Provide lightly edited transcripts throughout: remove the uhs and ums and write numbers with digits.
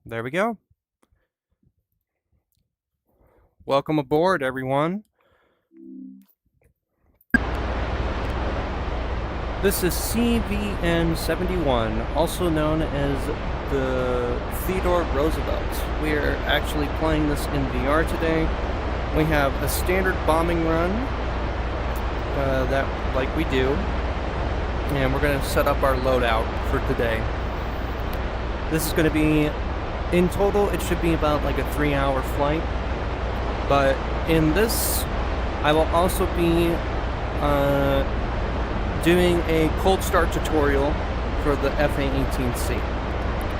There we go. Welcome aboard, everyone. This is CVN-71, also known as the Theodore Roosevelt. We are actually playing this in VR today. We have a standard bombing run, like we do, and we're going to set up our loadout for today. This is going to be, in total, it should be about like a 3-hour flight. But in this, I will also be doing a cold start tutorial for the FA-18C.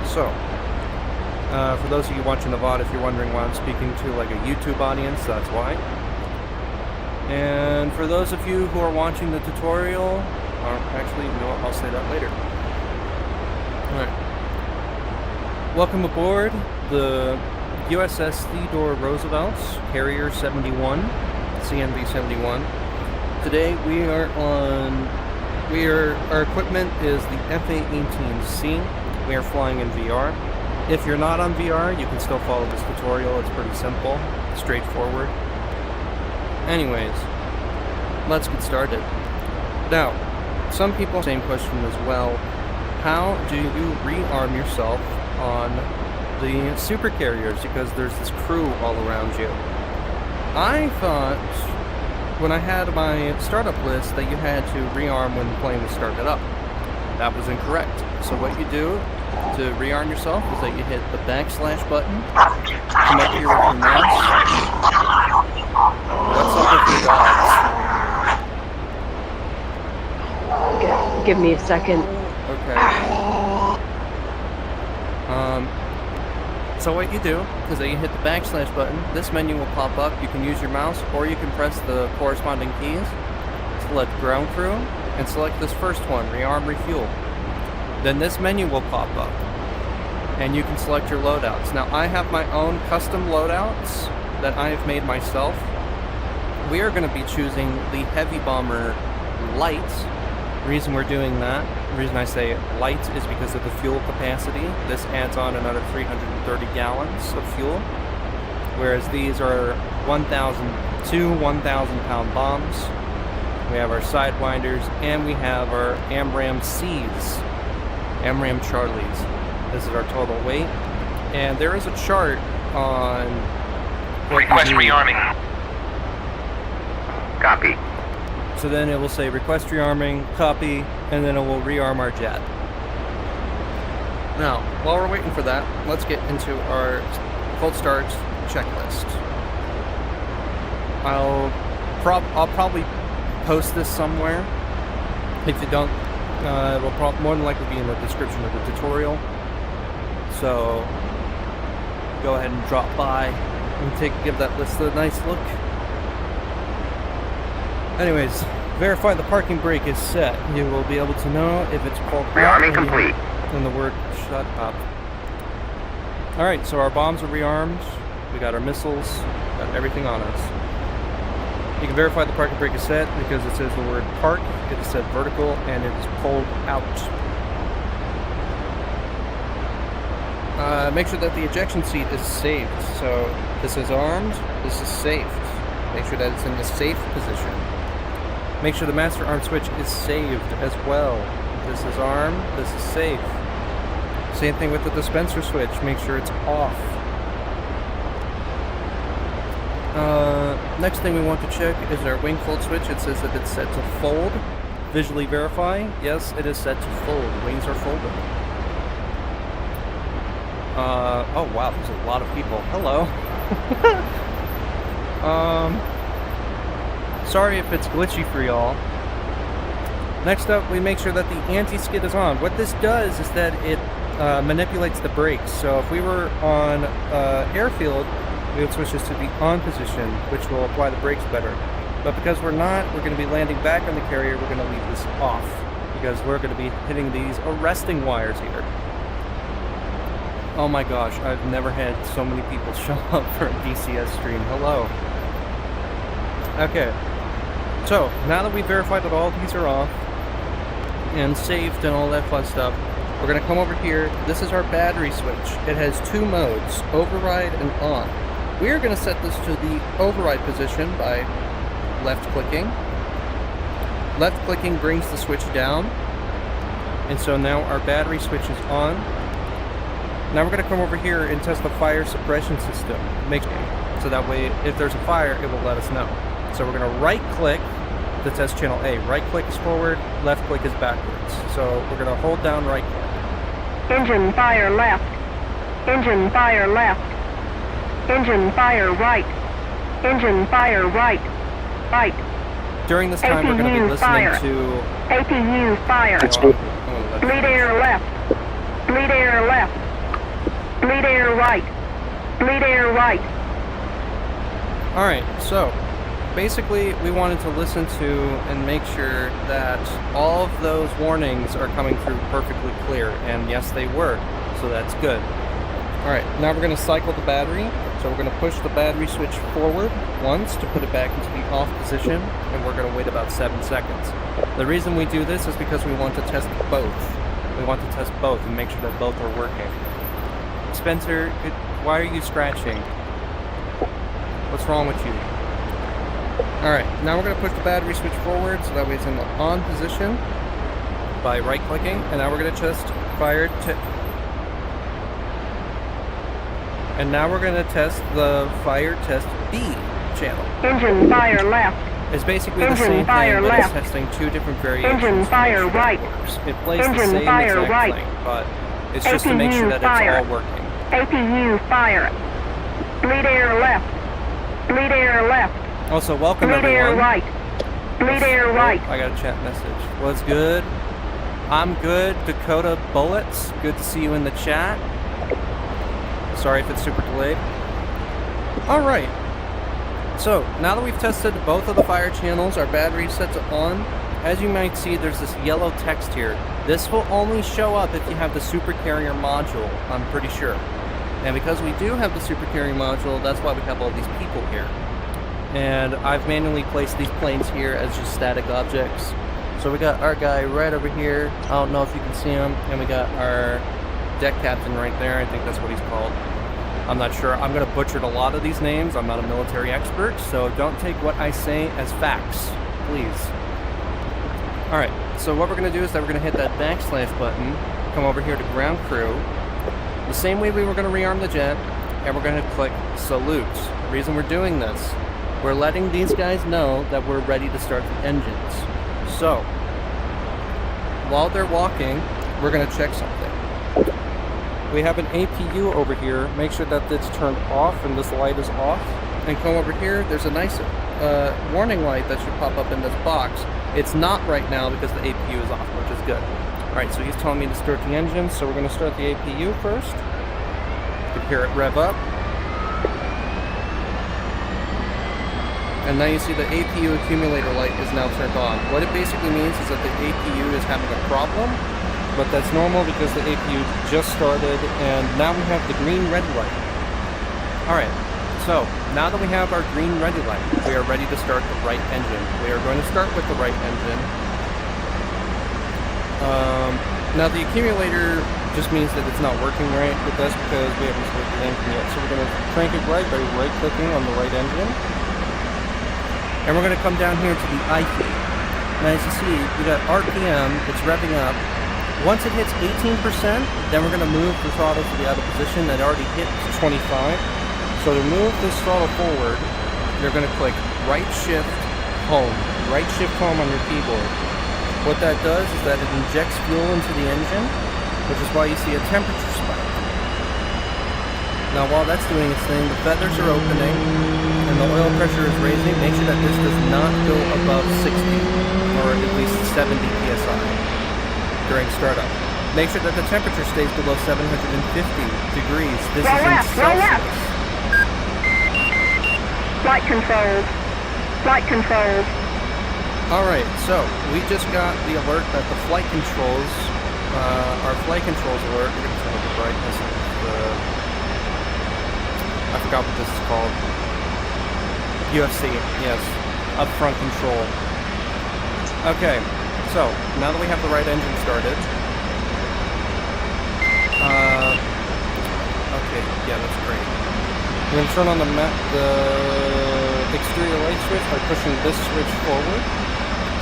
So, for those of you watching the VOD, if you're wondering why I'm speaking to like a YouTube audience, that's why. And for those of you who are watching the tutorial, actually, you know what, I'll say that later. Alright. Welcome aboard the USS Theodore Roosevelt, Carrier 71, CNV 71. Today our equipment is the FA-18C. We are flying in VR. If you're not on VR, you can still follow this tutorial. It's pretty simple, straightforward. Anyways, let's get started. Now, some people, same question as well. How do you rearm yourself on the supercarriers, because there's this crew all around you? I thought when I had my startup list that you had to rearm when the plane was started up. That was incorrect. So what you do to rearm yourself is that you hit the backslash button, come up here with your mouse. What's up with your dogs? Give me a second. Okay. So what you do is that you hit the backslash button, this menu will pop up, you can use your mouse, or you can press the corresponding keys, select ground crew, and select this first one, rearm refuel. Then this menu will pop up, and you can select your loadouts. Now I have my own custom loadouts that I have made myself. We are going to be choosing the Heavy Bomber Light. The reason we're doing that, the reason I say light, is because of the fuel capacity. This adds on another 330 gallons of fuel, whereas these are 1,000 pound bombs. We have our Sidewinders, and we have our AMRAAM Cs, AMRAAM Charlies. This is our total weight, and there is a chart on request rearming. Copy. So then it will say request rearming, copy, and then it will rearm our jet. Now, while we're waiting for that, let's get into our cold start checklist. I'll probably post this somewhere. If you don't, it will more than likely be in the description of the tutorial. So go ahead and drop by and give that list a nice look. Anyways, verify the parking brake is set. You will be able to know if it's called rearming complete. When the word shut up. Alright, so our bombs are rearmed. We got our missiles, got everything on us. You can verify the parking brake is set because it says the word park, it is set vertical, and it is pulled out. Make sure that the ejection seat is saved. So this is armed, this is safe. Make sure that it's in the safe position. Make sure the master arm switch is saved as well. This is armed, this is safe. Same thing with the dispenser switch, make sure it's off. Next thing we want to check is our wing fold switch. It says that it's set to fold. Visually verify, yes, it is set to fold. Wings are folded. Oh wow, there's a lot of people. Hello. Sorry if it's glitchy for y'all. Next up, we make sure that the anti-skid is on. What this does is that it manipulates the brakes. So if we were on airfield, we would switch this to the on position, which will apply the brakes better. But because we're not, we're going to be landing back on the carrier, we're going to leave this off, because we're going to be hitting these arresting wires here. Oh my gosh, I've never had so many people show up for a DCS stream. Hello. Okay. So, now that we've verified that all these are off and saved and all that fun stuff, we're going to come over here. This is our battery switch. It has two modes, override and on. We are going to set this to the override position by left clicking. Left clicking brings the switch down. And so now our battery switch is on. Now we're going to come over here and test the fire suppression system. So that way, if there's a fire, it will let us know. So we're going to right click to test channel A. Right click is forward, left click is backwards. So we're going to hold down right click. Engine fire left. Engine fire left. Engine fire right. Engine fire right. Right. During this time, we're going to be listening fire. to APU fire. Bleed air left. Bleed air left. Bleed air right. Bleed air right. Alright, so basically we wanted to listen to and make sure that all of those warnings are coming through perfectly clear, and yes they were, so that's good. Alright, now we're going to cycle the battery, so we're going to push the battery switch forward once to put it back into the off position, and we're going to wait about 7 seconds. The reason we do this is because we want to test both. We want to test both and make sure that both are working. Spencer, why are you scratching? What's wrong with you? Alright, now we're going to push the battery switch forward so that way it's in the on position by right clicking, and now we're going to test fire and now we're going to test the fire test B channel. Engine fire left. It's basically the Engine same thing, fire but left. it's testing two different variations. Engine fire right. It plays the Engine same fire exact right. thing, but it's just to make sure that fire. it's all working. APU fire. Bleed air left. Bleed air left. Also, welcome Bleed everyone. air right. Bleed air right. I got a chat message. What's good? I'm good. Dakota Bullets. Good to see you in the chat. Sorry if it's super delayed. Alright. So, now that we've tested both of the fire channels, our battery set to on. As you might see, there's this yellow text here. This will only show up if you have the supercarrier module, I'm pretty sure. And because we do have the supercarrier module, that's why we have all these people here. And I've manually placed these planes here as just static objects. So we got our guy right over here. I don't know if you can see him. And we got our deck captain right there. I think that's what he's called. I'm not sure. I'm going to butcher a lot of these names. I'm not a military expert, so don't take what I say as facts, please. Alright, so what we're going to do is that we're going to hit that backslash button, come over here to ground crew, the same way we were going to rearm the jet, and we're going to click salute. The reason we're doing this, we're letting these guys know that we're ready to start the engines. So, while they're walking, we're going to check something. We have an APU over here. Make sure that it's turned off and this light is off. And come over here, there's a nice warning light that should pop up in this box. It's not right now because the APU is off, which is good. Alright, so he's telling me to start the engine, so we're going to start the APU first. You can hear it rev up. And now you see the APU accumulator light is now turned on. What it basically means is that the APU is having a problem, but that's normal because the APU just started, and now we have the green-red light. Alright, so now that we have our green-ready light, we are ready to start the right engine. We are going to start with the right engine. Now the accumulator just means that it's not working right with us because we haven't started the engine yet. So we're going to crank it right by right-clicking on the right engine. And we're going to come down here to the I feed. Now as you see, we got RPM, it's revving up. Once it hits 18%, then we're going to move the throttle to the out of position that already hit 25. So to move this throttle forward, you're going to click right shift home. Right shift home on your keyboard. What that does is that it injects fuel into the engine, which is why you see a temperature spike. Now while that's doing its thing, the feathers are opening and the oil pressure is raising. Make sure that this does not go above 60 or at least 70 psi during startup. Make sure that the temperature stays below 750 degrees. This is in Celsius. Flight controls. Flight controls. Alright, so we just got the alert that the flight controls, our flight controls alert, we're going to turn up the brightness of the, I forgot what this is called, UFC, yes, upfront control. Okay, so now that we have the right engine started, Okay, yeah, that's great. We're going to turn on the exterior light switch by pushing this switch forward.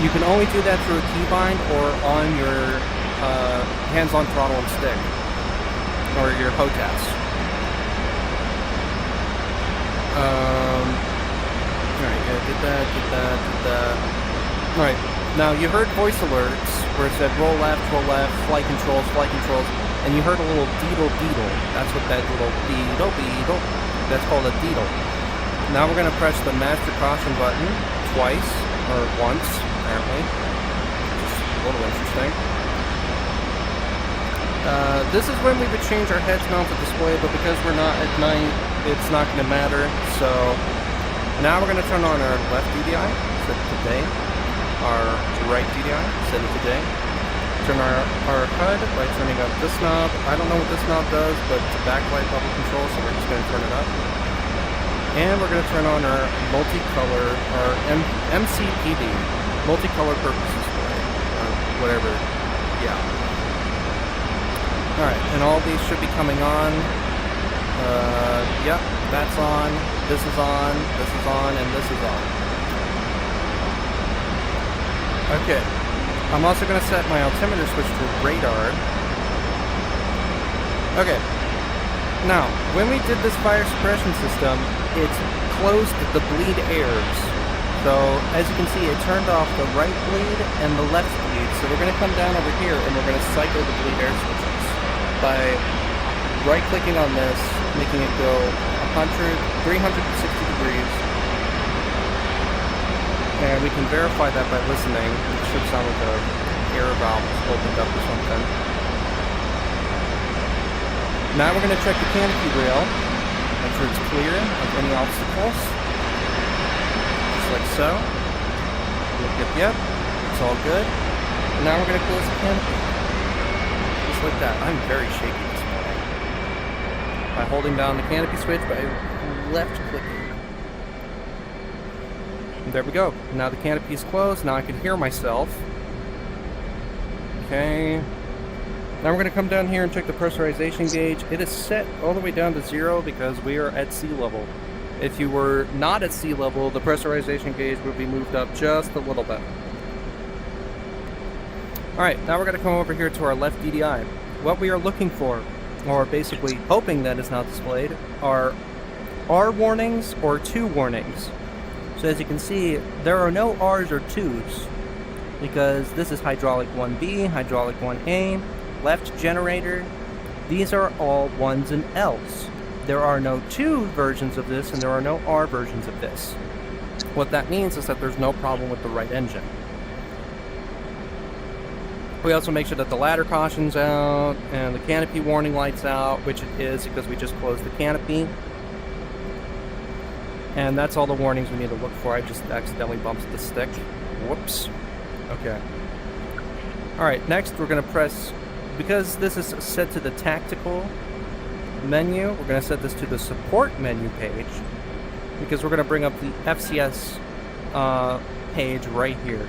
You can only do that through a keybind or on your hands-on throttle and stick, or your HOTAS. Alright, yeah, did that. Alright, now you heard voice alerts where it said roll left, flight controls, and you heard a little deedle. That's what that little deedle, that's called a deedle. Now we're going to press the master caution button twice, or once, apparently. Just a little interesting. This is when we would change our heads mounted display, but because we're not at night, it's not going to matter. So now we're going to turn on our left DDI, set it to day. Our right DDI, set it to day. Turn our HUD by turning up this knob. I don't know what this knob does, but it's a backlight bubble control, so we're just going to turn it up. And we're going to turn on our multicolor, our MCPD, multicolor purpose display, or whatever, yeah. Alright, and all these should be coming on. Yep, that's on, this is on, and this is on. Okay, I'm also going to set my altimeter switch to radar. Okay, now, when we did this fire suppression system, it's closed the bleed airs. So, as you can see, it turned off the right bleed and the left bleed. So we're going to come down over here and we're going to cycle the bleed air switches by right-clicking on this, making it go 360 degrees. And we can verify that by listening. It should sound like an air valve is opened up or something. Now we're going to check the canopy rail. Make sure it's clear of any obstacles. Just like so. Yep. It's all good. And now we're going to close the canopy. Just like that. I'm very shaky this morning. By holding down the canopy switch by left clicking. And there we go. Now the canopy is closed. Now I can hear myself. Okay. Now we're going to come down here and check the pressurization gauge. It is set all the way down to 0 because we are at sea level. If you were not at sea level, the pressurization gauge would be moved up just a little bit. Alright, now we're going to come over here to our left DDI. What we are looking for, or basically hoping that is not displayed, are R warnings or 2 warnings. So as you can see, there are no R's or 2's because this is hydraulic 1B, hydraulic 1A, left generator. These are all 1's and L's. There are no 2 versions of this and there are no R versions of this. What that means is that there's no problem with the right engine. We also make sure that the ladder caution's out and the canopy warning light's out, which it is because we just closed the canopy. And that's all the warnings we need to look for. I just accidentally bumped the stick. Whoops. Okay. Alright, next we're going to press, because this is set to the tactical menu, we're going to set this to the support menu page, because we're going to bring up the FCS page right here.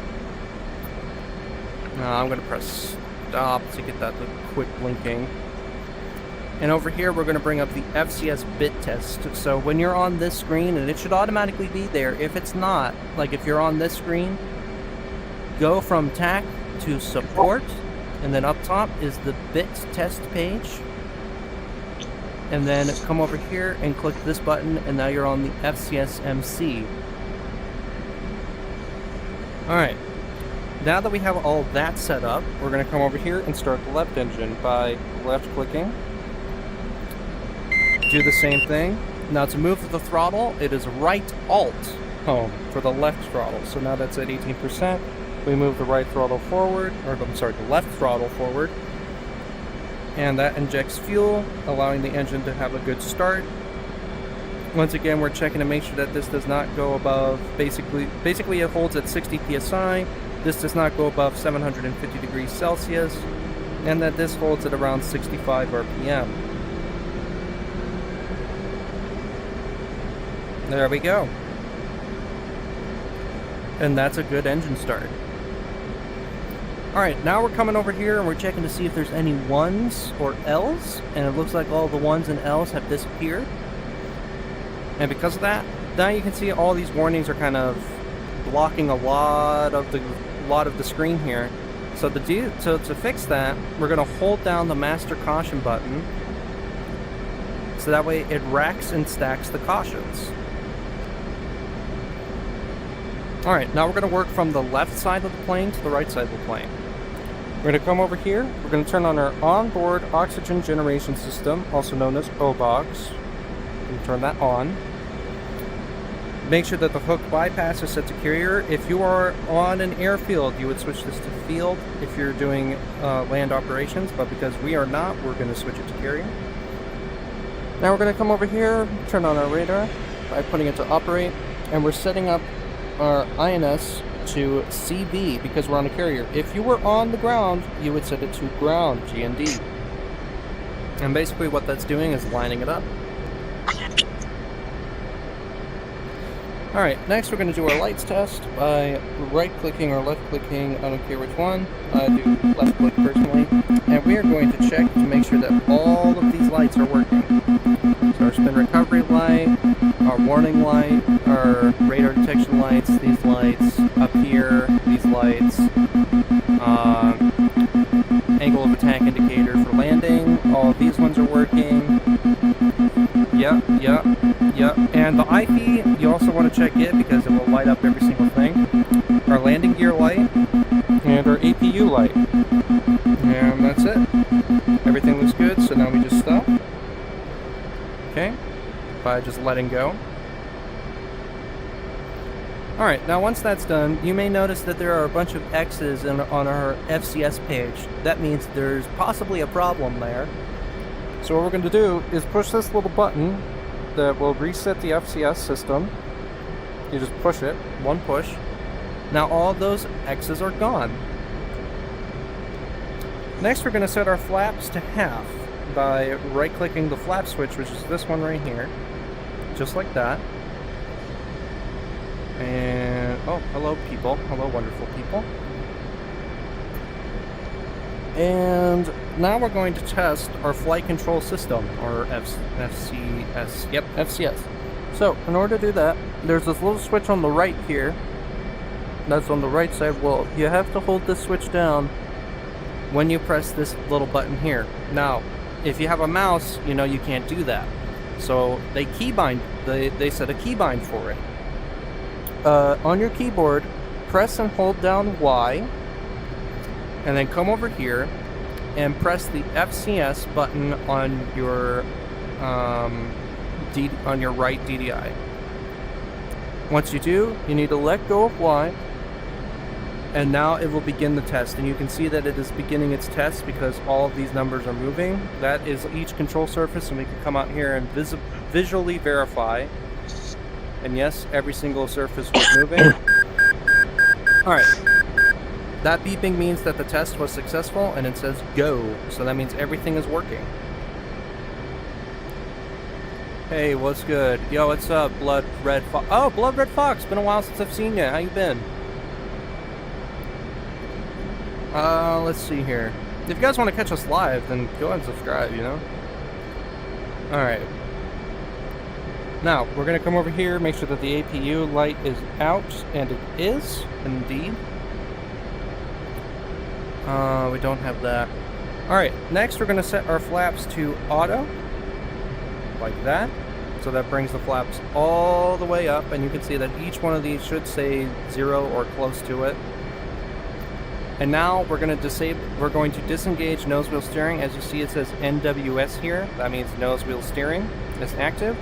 I'm going to press stop to get that quick blinking. And over here we're going to bring up the FCS bit test. So when you're on this screen, and it should automatically be there, if it's not, like if you're on this screen, go from TAC to support, and then up top is the bit test page. And then come over here and click this button, and now you're on the FCS MC. Alright. Now that we have all that set up, we're going to come over here and start the left engine by left clicking. Do the same thing. Now to move the throttle, it is right alt home for the left throttle. So now that's at 18%. We move the right throttle forward, or I'm sorry, the left throttle forward. And that injects fuel, allowing the engine to have a good start. Once again, we're checking to make sure that this does not go above, basically it holds at 60 psi. This does not go above 750 degrees Celsius, and that this holds at around 65 RPM. There we go. And that's a good engine start. Alright, now we're coming over here and we're checking to see if there's any 1s or L's, and it looks like all the 1s and L's have disappeared. And because of that, now you can see all these warnings are kind of blocking a lot of the screen here. So to fix that, we're going to hold down the master caution button, so that way it racks and stacks the cautions. Alright, now we're going to work from the left side of the plane to the right side of the plane. We're going to come over here, we're going to turn on our onboard oxygen generation system, also known as OBOX. And turn that on. Make sure that the hook bypass is set to carrier. If you are on an airfield, you would switch this to field if you're doing land operations, but because we are not, we're going to switch it to carrier. Now we're going to come over here, turn on our radar by putting it to operate, and we're setting up our INS to CB because we're on a carrier. If you were on the ground, you would set it to ground, GND. And basically what that's doing is lining it up. Alright, next we're going to do our lights test by right-clicking or left-clicking, I don't care which one. I do left-click personally. And we are going to check to make sure that all of these lights are working. So our spin recovery light, our warning light, our radar detection lights, these lights up here, these lights, angle of attack indicator for landing, all of these ones are working. Yep. And the IP, you also want to check it because it will light up every single thing. Our landing gear light, and our APU light. And that's it. Everything looks good, so now we just stop. Okay, by just letting go. Alright, now once that's done, you may notice that there are a bunch of X's on our FCS page. That means there's possibly a problem there. So what we're going to do is push this little button that will reset the FCS system. You just push it, one push. Now all those X's are gone. Next we're going to set our flaps to half by right-clicking the flap switch, which is this one right here. Just like that. And, oh, hello people. Hello wonderful people. And now we're going to test our flight control system, or FCS. Yep, FCS. So, in order to do that, there's this little switch on the right here. That's on the right side. Well, you have to hold this switch down when you press this little button here. Now, if you have a mouse, you know you can't do that. So, they keybind, they set a keybind for it. On your keyboard, press and hold down Y, and then come over here and press the FCS button on your right DDI. Once you do, you need to let go of Y, and now it will begin the test. And you can see that it is beginning its test because all of these numbers are moving. That is each control surface, and we can come out here and visually verify. And yes, every single surface was moving. Alright. That beeping means that the test was successful, and it says go. So that means everything is working. Hey, what's good? Yo, what's up, Blood Red Fox? Oh, Blood Red Fox! Been a while since I've seen you. How you been? Let's see here. If you guys want to catch us live, then go ahead and subscribe, you know? Alright. Now, we're going to come over here, make sure that the APU light is out, and it is, indeed. We don't have that. Alright, next we're going to set our flaps to auto, like that. So that brings the flaps all the way up, and you can see that each one of these should say 0 or close to it. And now we're going to disengage nose wheel steering. As you see, it says NWS here. That means nose wheel steering is active.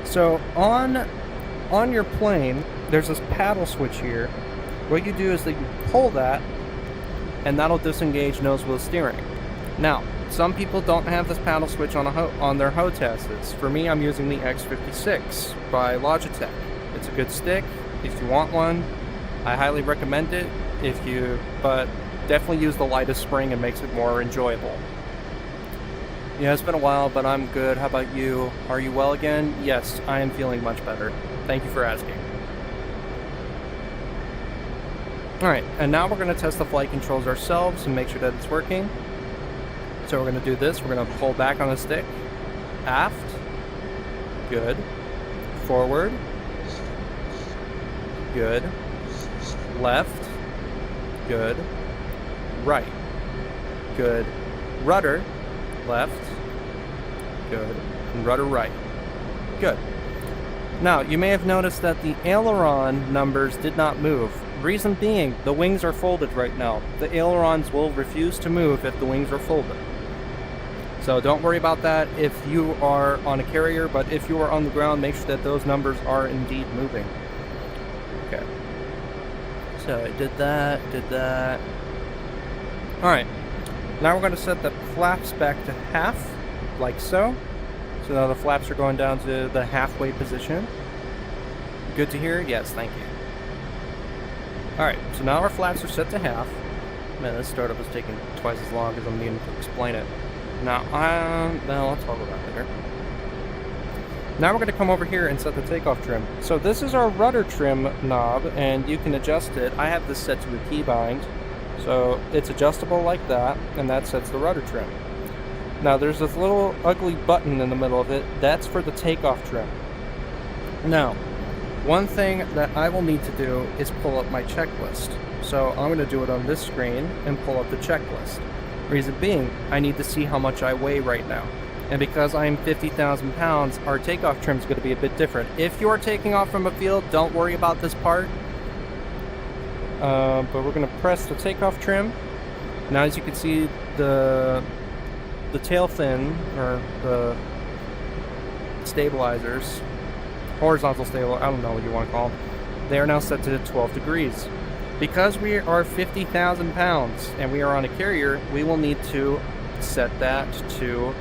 So on your plane, there's this paddle switch here. What you do is that you pull that, and that'll disengage nose wheel steering. Now, some people don't have this paddle switch on their HOTASs. For me, I'm using the X56 by Logitech. It's a good stick. If you want one, I highly recommend it. But definitely use the lightest spring, and makes it more enjoyable. Yeah, it's been a while, but I'm good. How about you? Are you well again? Yes, I am feeling much better. Thank you for asking. Alright, and now we're going to test the flight controls ourselves and make sure that it's working. So we're going to do this. We're going to pull back on the stick. Aft. Good. Forward. Good. Left. Good. Right. Good. Rudder. Left. Good. And rudder right. Good. Now, you may have noticed that the aileron numbers did not move. Reason being, the wings are folded right now. The ailerons will refuse to move if the wings are folded. So don't worry about that if you are on a carrier, but if you are on the ground, make sure that those numbers are indeed moving. Okay. So I did that. Alright. Now we're going to set the flaps back to half, like so. So now the flaps are going down to the halfway position. Good to hear? Yes, thank you. Alright, so now our flaps are set to half. Man, this startup is taking twice as long as I'm needing to explain it. Now, I'll talk about that later. Now we're going to come over here and set the takeoff trim. So this is our rudder trim knob, and you can adjust it. I have this set to a keybind, so it's adjustable like that, and that sets the rudder trim. Now there's this little ugly button in the middle of it. That's for the takeoff trim. Now, one thing that I will need to do is pull up my checklist. So I'm going to do it on this screen and pull up the checklist. Reason being, I need to see how much I weigh right now. And because I'm 50,000 pounds, our takeoff trim is going to be a bit different. If you're taking off from a field, don't worry about this part. But we're going to press the takeoff trim. Now as you can see, the tail fin, or the stabilizers, horizontal stabilizer, I don't know what you want to call them, they are now set to 12 degrees. Because we are 50,000 pounds and we are on a carrier, we will need to set that to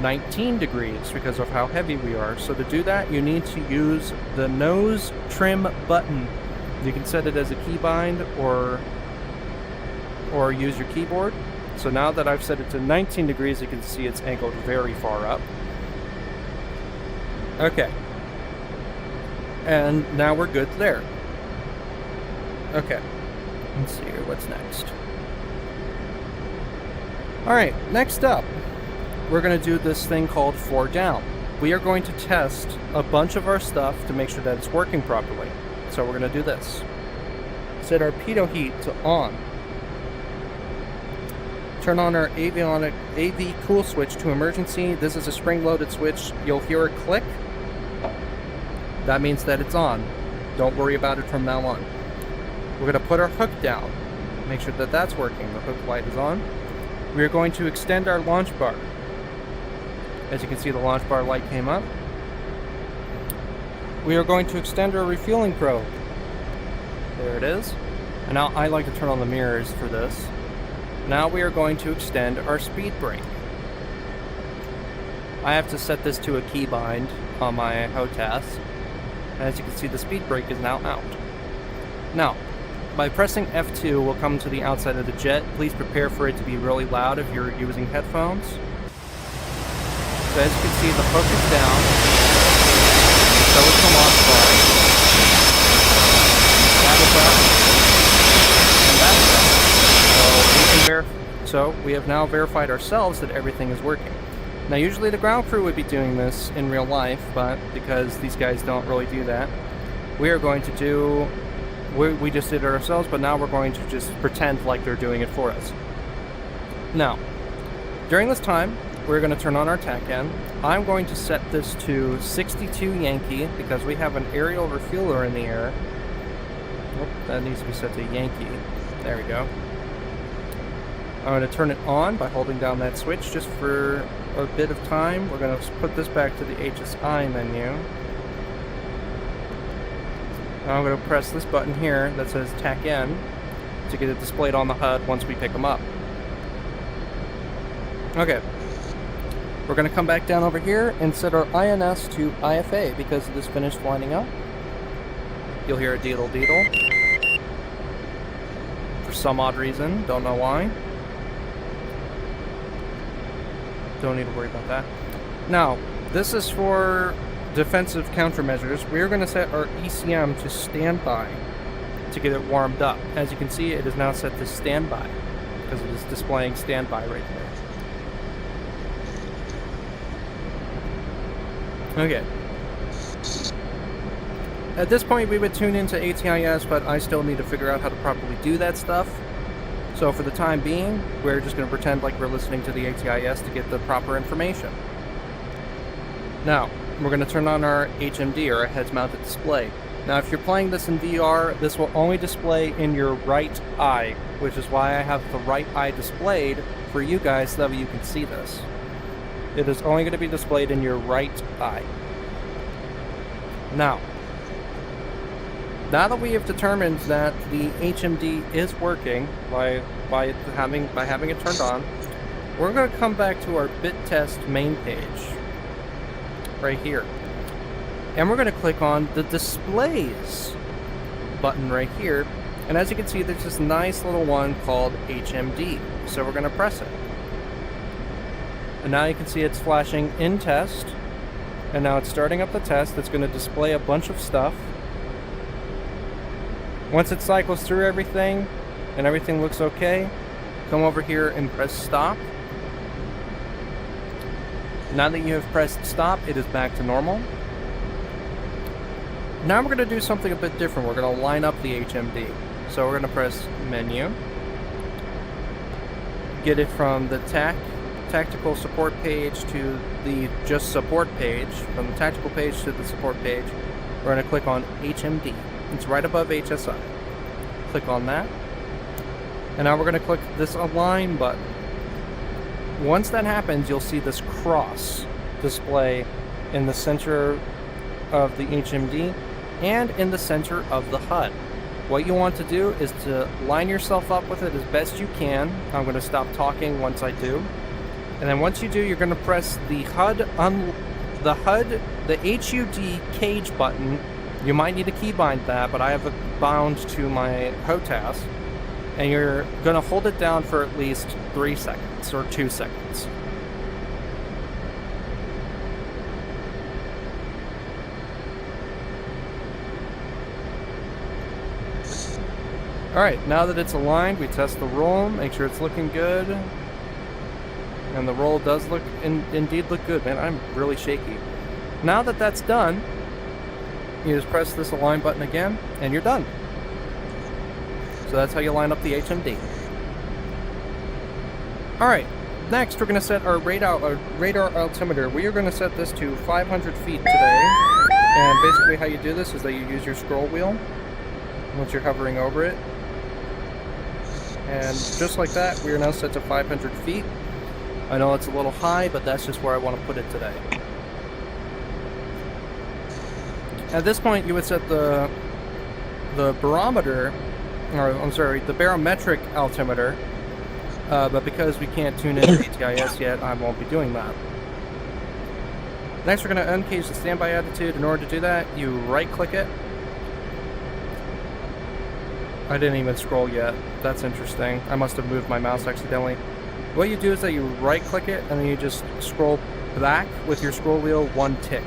19 degrees because of how heavy we are. So to do that, you need to use the nose trim button. You can set it as a keybind or use your keyboard. So now that I've set it to 19 degrees, you can see it's angled very far up. Okay. And now we're good there. Okay. Let's see here, what's next? Alright, next up, we're going to do this thing called 4 down. We are going to test a bunch of our stuff to make sure that it's working properly. So we're going to do this. Set our pitot heat to on. Turn on our AV cool switch to emergency. This is a spring-loaded switch. You'll hear a click. That means that it's on. Don't worry about it from now on. We're going to put our hook down. Make sure that that's working. The hook light is on. We are going to extend our launch bar. As you can see, the launch bar light came up. We are going to extend our refueling probe. There it is. And now I like to turn on the mirrors for this. Now we are going to extend our speed brake. I have to set this to a keybind on my HOTAS. As you can see, the speed brake is now out. Now, by pressing F2, we'll come to the outside of the jet. Please prepare for it to be really loud if you're using headphones. So as you can see, the hook is down. So is the launch bar. That is up. And that's up. So we have now verified ourselves that everything is working. Now usually the ground crew would be doing this in real life, but because these guys don't really do that, we are going to do... We just did it ourselves, but now we're going to just pretend like they're doing it for us. Now, during this time, we're going to turn on our TAC end. I'm going to set this to 62 Yankee because we have an aerial refueler in the air. Oh, that needs to be set to Yankee. There we go. I'm going to turn it on by holding down that switch just for a bit of time. We're going to put this back to the HSI menu. Now I'm going to press this button here that says TAC N to get it displayed on the HUD once we pick them up. Okay. We're going to come back down over here and set our INS to IFA because it is finished lining up. You'll hear a deedle-deedle. For some odd reason, don't know why. Don't need to worry about that. Now, this is for defensive countermeasures. We're going to set our ECM to standby to get it warmed up. As you can see, it is now set to standby because it is displaying standby right there. Okay. At this point, we would tune into ATIS, but I still need to figure out how to properly do that stuff. So for the time being, we're just going to pretend like we're listening to the ATIS to get the proper information. Now, we're going to turn on our HMD, or our heads-mounted display. Now, if you're playing this in VR, this will only display in your right eye, which is why I have the right eye displayed for you guys so that you can see this. It is only going to be displayed in your right eye. Now that we have determined that the HMD is working by having it turned on, we're going to come back to our bit test main page right here, and we're going to click on the displays button right here, and as you can see, there's this nice little one called HMD, so we're going to press it, and now you can see it's flashing in test, and now it's starting up the test. It's going to display a bunch of stuff. Once it cycles through everything and everything looks okay, come over here and press stop. Now that you have pressed stop, it is back to normal. Now we're going to do something a bit different. We're going to line up the HMD. So we're going to press menu, get it from the tactical support page to the just support page. From the tactical page to the support page, we're going to click on HMD. It's right above HSI. Click on that. And now we're going to click this align button. Once that happens, you'll see this cross display in the center of the HMD and in the center of the HUD. What you want to do is to line yourself up with it as best you can. I'm going to stop talking once I do. And then once you do, you're going to press the HUD, the HUD cage button. You might need to keybind that, but I have it bound to my HOTAS. And you're going to hold it down for at least 3 seconds or 2 seconds. Alright, now that it's aligned, we test the roll, make sure it's looking good. And the roll does look, indeed look good, man. I'm really shaky. Now that that's done, you just press this align button again, and you're done. So that's how you line up the HMD. Alright, next we're going to set our radar altimeter. We are going to set this to 500 feet today. And basically how you do this is that you use your scroll wheel once you're hovering over it. And just like that, we are now set to 500 feet. I know it's a little high, but that's just where I want to put it today. At this point, you would set the barometer, or I'm sorry, the barometric altimeter, but because we can't tune in ATIS yet, I won't be doing that. Next, we're going to uncage the standby attitude. In order to do that, you right-click it. I didn't even scroll yet. That's interesting. I must have moved my mouse accidentally. What you do is that you right-click it, and then you just scroll back with your scroll wheel 1 tick.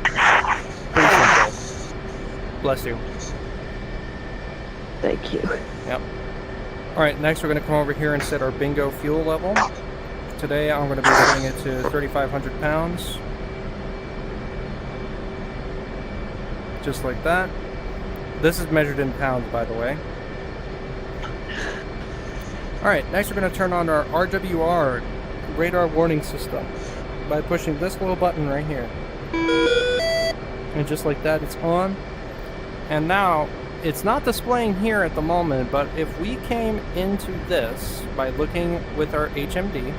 Pretty simple. Bless you. Thank you. Yep. Alright, next we're going to come over here and set our bingo fuel level. Today I'm going to be setting it to 3,500 pounds. Just like that. This is measured in pounds, by the way. Alright, next we're going to turn on our RWR, radar warning system, by pushing this little button right here. And just like that, it's on. And now, it's not displaying here at the moment, but if we came into this by looking with our HMD,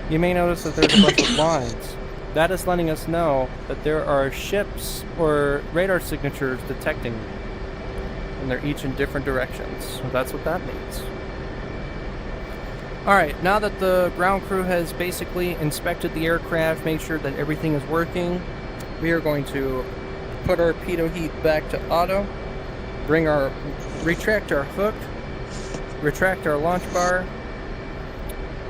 you may notice that there's a bunch of lines. That is letting us know that there are ships or radar signatures detecting, and they're each in different directions. So that's what that means. Alright, now that the ground crew has basically inspected the aircraft, made sure that everything is working, we are going to put our pitot heat back to auto, retract our hook, retract our launch bar,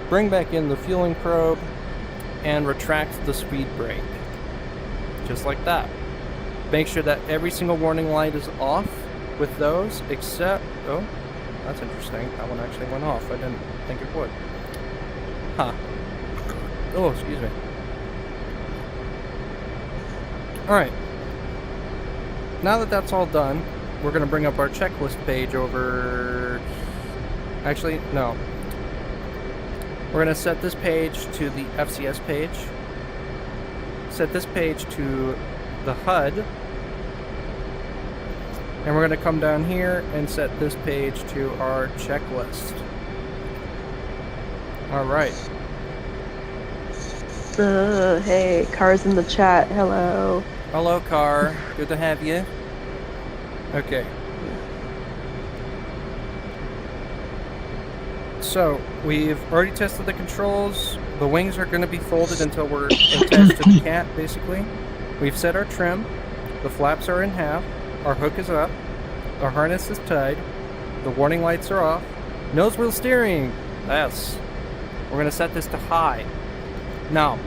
bring back in the fueling probe, and retract the speed brake. Just like that. Make sure that every single warning light is off, with those, except... Oh, that's interesting. That one actually went off. I didn't think it would. Huh. Oh, excuse me. Alright. Now that that's all done, we're going to bring up our checklist page over... Actually, no. We're going to set this page to the FCS page. Set this page to the HUD. And we're going to come down here and set this page to our checklist. Alright. Hey, Car's in the chat. Hello. Hello, Car. Good to have you. Okay. So, we've already tested the controls. The wings are going to be folded until we're attached to the cat, basically. We've set our trim. The flaps are in half. Our hook is up. Our harness is tied. The warning lights are off. Nose wheel steering! Yes. We're going to set this to high. Now,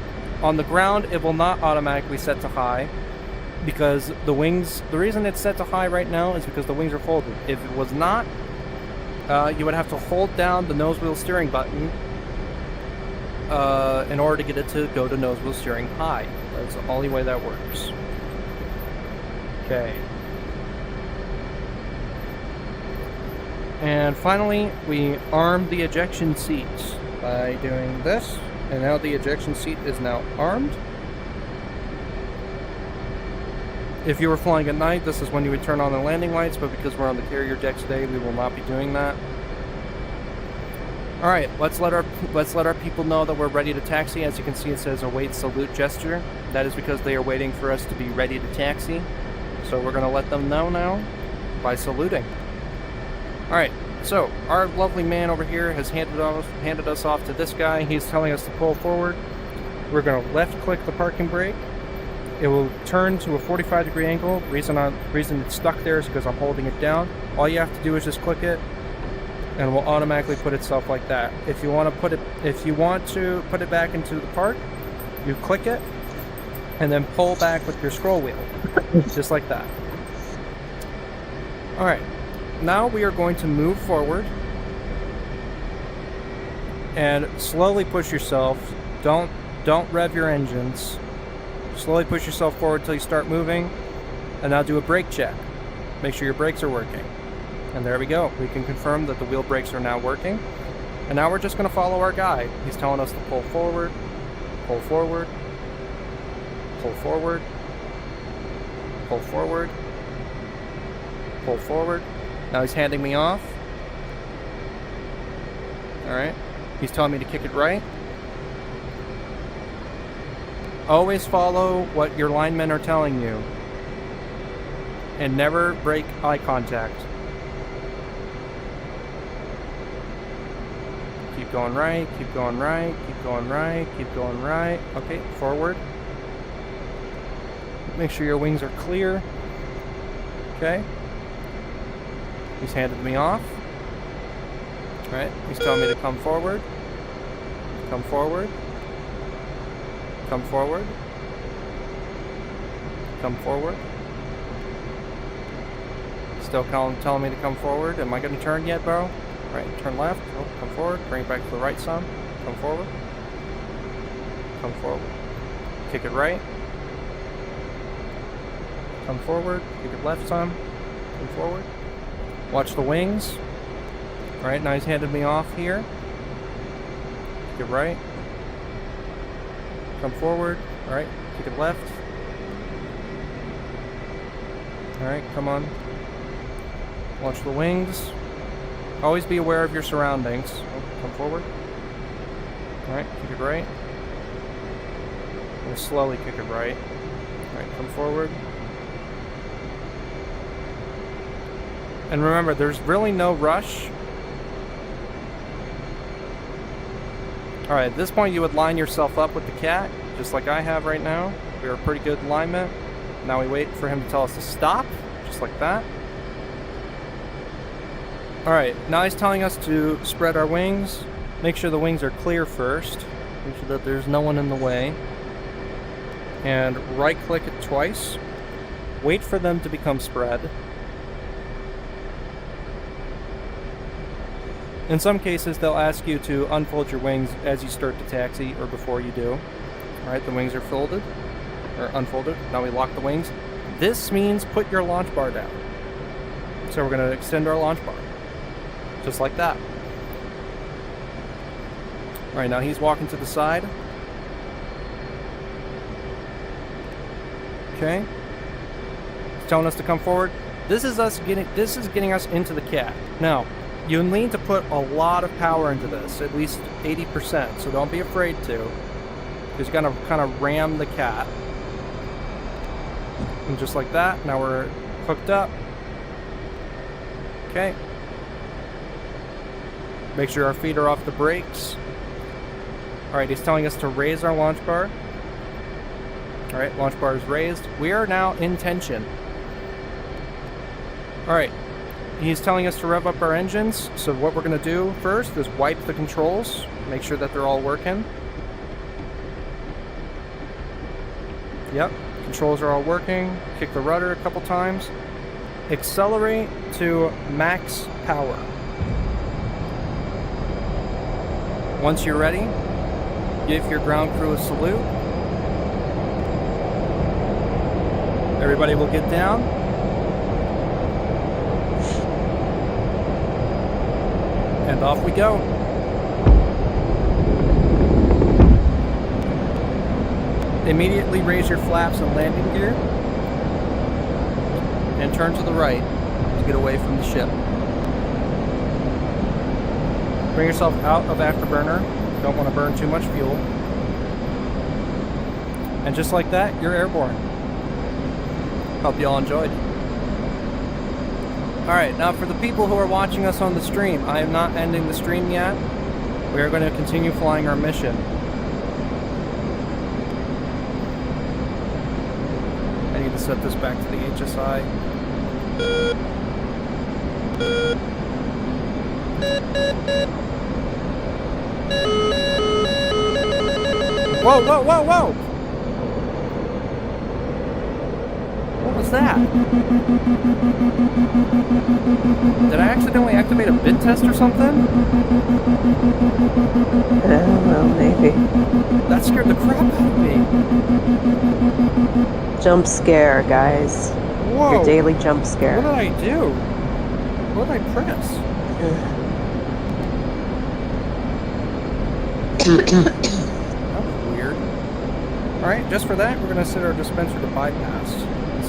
on the ground, it will not automatically set to high because the wings, the reason it's set to high right now is because the wings are folded. If it was not, you would have to hold down the nose wheel steering button in order to get it to go to nose wheel steering high. That's the only way that works. Okay. And finally, we armed the ejection seats by doing this. And now the ejection seat is now armed. If you were flying at night, this is when you would turn on the landing lights, but because we're on the carrier deck today, we will not be doing that. Alright, let's let our people know that we're ready to taxi. As you can see, it says await salute gesture. That is because they are waiting for us to be ready to taxi. So we're going to let them know now by saluting. Alright, so our lovely man over here has handed us off to this guy. He's telling us to pull forward. We're going to left click the parking brake. It will turn to a 45-degree angle. Reason it's stuck there is because I'm holding it down. All you have to do is just click it, and it will automatically put itself like that. If you want to put it back into the park, you click it, and then pull back with your scroll wheel, just like that. All right, now we are going to move forward and slowly push yourself. Don't rev your engines. Slowly push yourself forward until you start moving, and now do a brake check. Make sure your brakes are working. And there we go. We can confirm that the wheel brakes are now working. And now we're just going to follow our guide. He's telling us to pull forward, pull forward, pull forward, pull forward, pull forward. Now he's handing me off. Alright. He's telling me to kick it right. Always follow what your linemen are telling you. And never break eye contact. Keep going right, keep going right, keep going right, keep going right. Okay, forward. Make sure your wings are clear. Okay. He's handed me off. Alright, he's telling me to come forward. Come forward. Come forward. Come forward. Still telling me to come forward. Am I going to turn yet, bro? Right, turn left. Oh, come forward. Bring it back to the right some. Come forward. Come forward. Kick it right. Come forward. Kick it left some. Come forward. Watch the wings. Alright, now he's handed me off here. Kick it right. Come forward. Alright, kick it left. Alright, come on. Watch the wings. Always be aware of your surroundings. Oh, come forward. Alright, kick it right. And slowly kick it right. Alright, come forward. And remember, there's really no rush. Alright, at this point you would line yourself up with the cat, just like I have right now. We're a pretty good alignment. Now we wait for him to tell us to stop, just like that. Alright, now he's telling us to spread our wings. Make sure the wings are clear first. Make sure that there's no one in the way. And right click it twice. Wait for them to become spread. In some cases, they'll ask you to unfold your wings as you start to taxi or before you do. Alright, the wings are folded, or unfolded. Now we lock the wings. This means put your launch bar down. So we're going to extend our launch bar. Just like that. Alright, now he's walking to the side. Okay. He's telling us to come forward. This is getting us into the cat. Now, you need to put a lot of power into this, at least 80%, so don't be afraid to. Because you're gonna kind of ram the cat. And just like that, now we're hooked up. Okay. Make sure our feet are off the brakes. Alright, he's telling us to raise our launch bar. Alright, launch bar is raised. We are now in tension. Alright, he's telling us to rev up our engines. So what we're going to do first is wipe the controls. Make sure that they're all working. Yep, controls are all working. Kick the rudder a couple times. Accelerate to max power. Once you're ready, give your ground crew a salute. Everybody will get down. And off we go. Immediately raise your flaps and landing gear. And turn to the right to get away from the ship. Bring yourself out of afterburner. Don't want to burn too much fuel. And just like that, you're airborne. Hope you all enjoyed. Alright, now for the people who are watching us on the stream, I am not ending the stream yet. We are going to continue flying our mission. I need to set this back to the HSI. Whoa, whoa, whoa, whoa! What was that? Did I accidentally activate a bid test or something? I don't know, maybe. That scared the crap out of me. Jump scare, guys. Whoa! Your daily jump scare. What did I do? What did I press? That was weird. Alright, just for that, we're going to set our dispenser to bypass.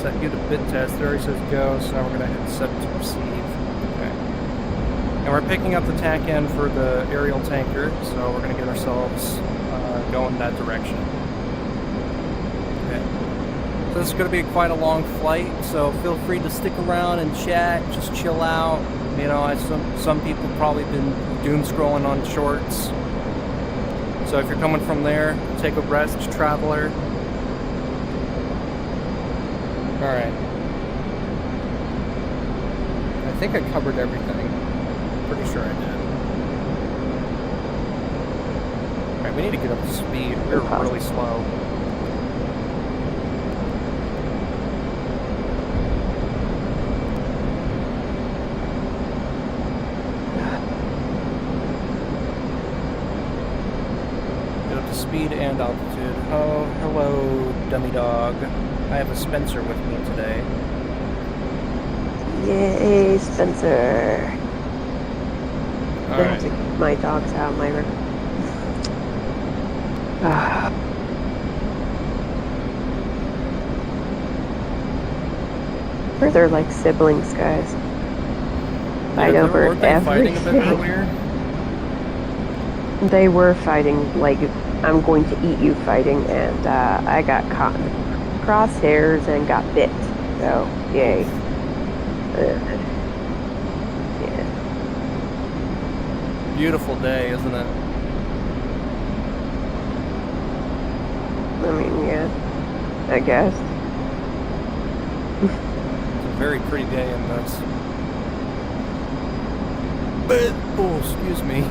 Set you to bid test. It already says go, so now we're going to hit set to receive. Okay. And we're picking up the tack end for the aerial tanker, so we're going to get ourselves going that direction. Okay. So this is going to be quite a long flight, so feel free to stick around and chat, just chill out. You know, some people probably been doom scrolling on shorts. So if you're coming from there, take a rest, traveler. Alright. I think I covered everything. Pretty sure I did. Alright, we need to get up to speed. We're really slow. Speed and altitude. Oh, hello, dummy dog. I have a Spencer with me today. Yay, Spencer. All I have to keep my dogs out of my room. They're like siblings, guys. Fight over weren't they fighting a bit everything. earlier? They were fighting, like, I'm going to eat you fighting, and I got caught in crosshairs and got bit. So, yay. Yeah. Beautiful day, isn't it? I mean, yeah. I guess. It's a very pretty day in this. But, oh, excuse me.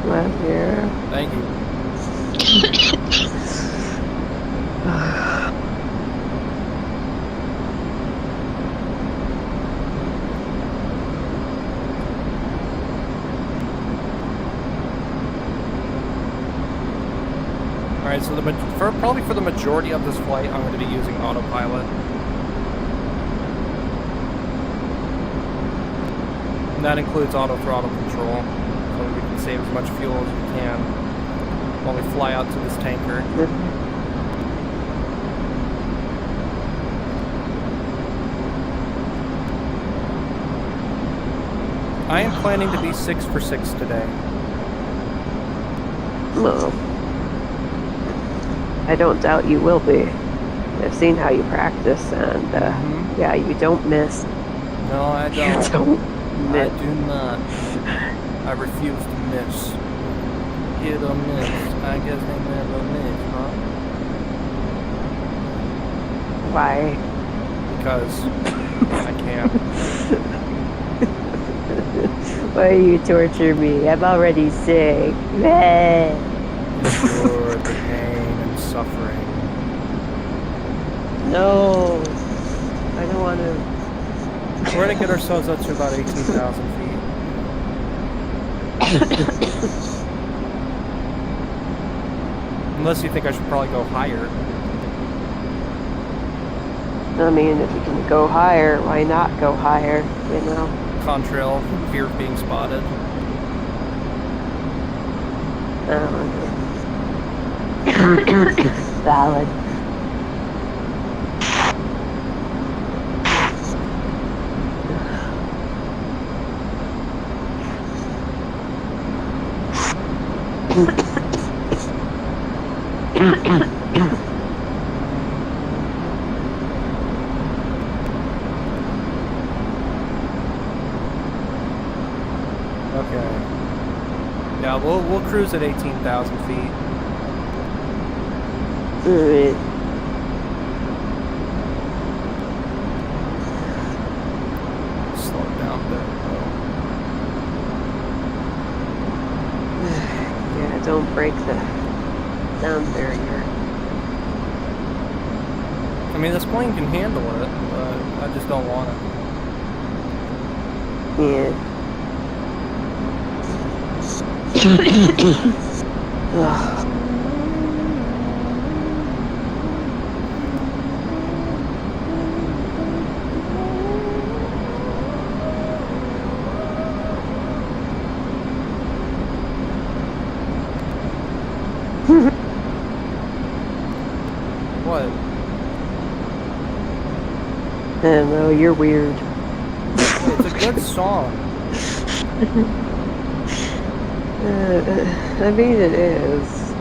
Last year. Thank you. probably for the majority of this flight, I'm going to be using autopilot. And that includes auto throttle control, so we can save as much fuel as we can while we fly out to this tanker. I am planning to be 6 for 6 today. Well, I don't doubt you will be. I've seen how you practice, and yeah, you don't miss. No, I don't. You don't I miss. do not. I refuse to miss. Hit or miss. I guess they never miss, huh? Why? Because I can't. Why you torture me? I'm already sick. Meh. Endure the pain and suffering. No, I don't want to. We're gonna get ourselves up to about 18,000 feet. Unless you think I should probably go higher. I mean, if you can go higher, why not go higher? You know. Contrail, fear of being spotted. Valid. Okay. Yeah, we'll cruise at 18,000 feet. Alright. Slow it down a bit. Yeah, don't break the sound barrier. I mean, this plane can handle it, but I just don't want it. Yeah. Ugh. What? I don't know, you're weird. It's a good song. I mean, it is.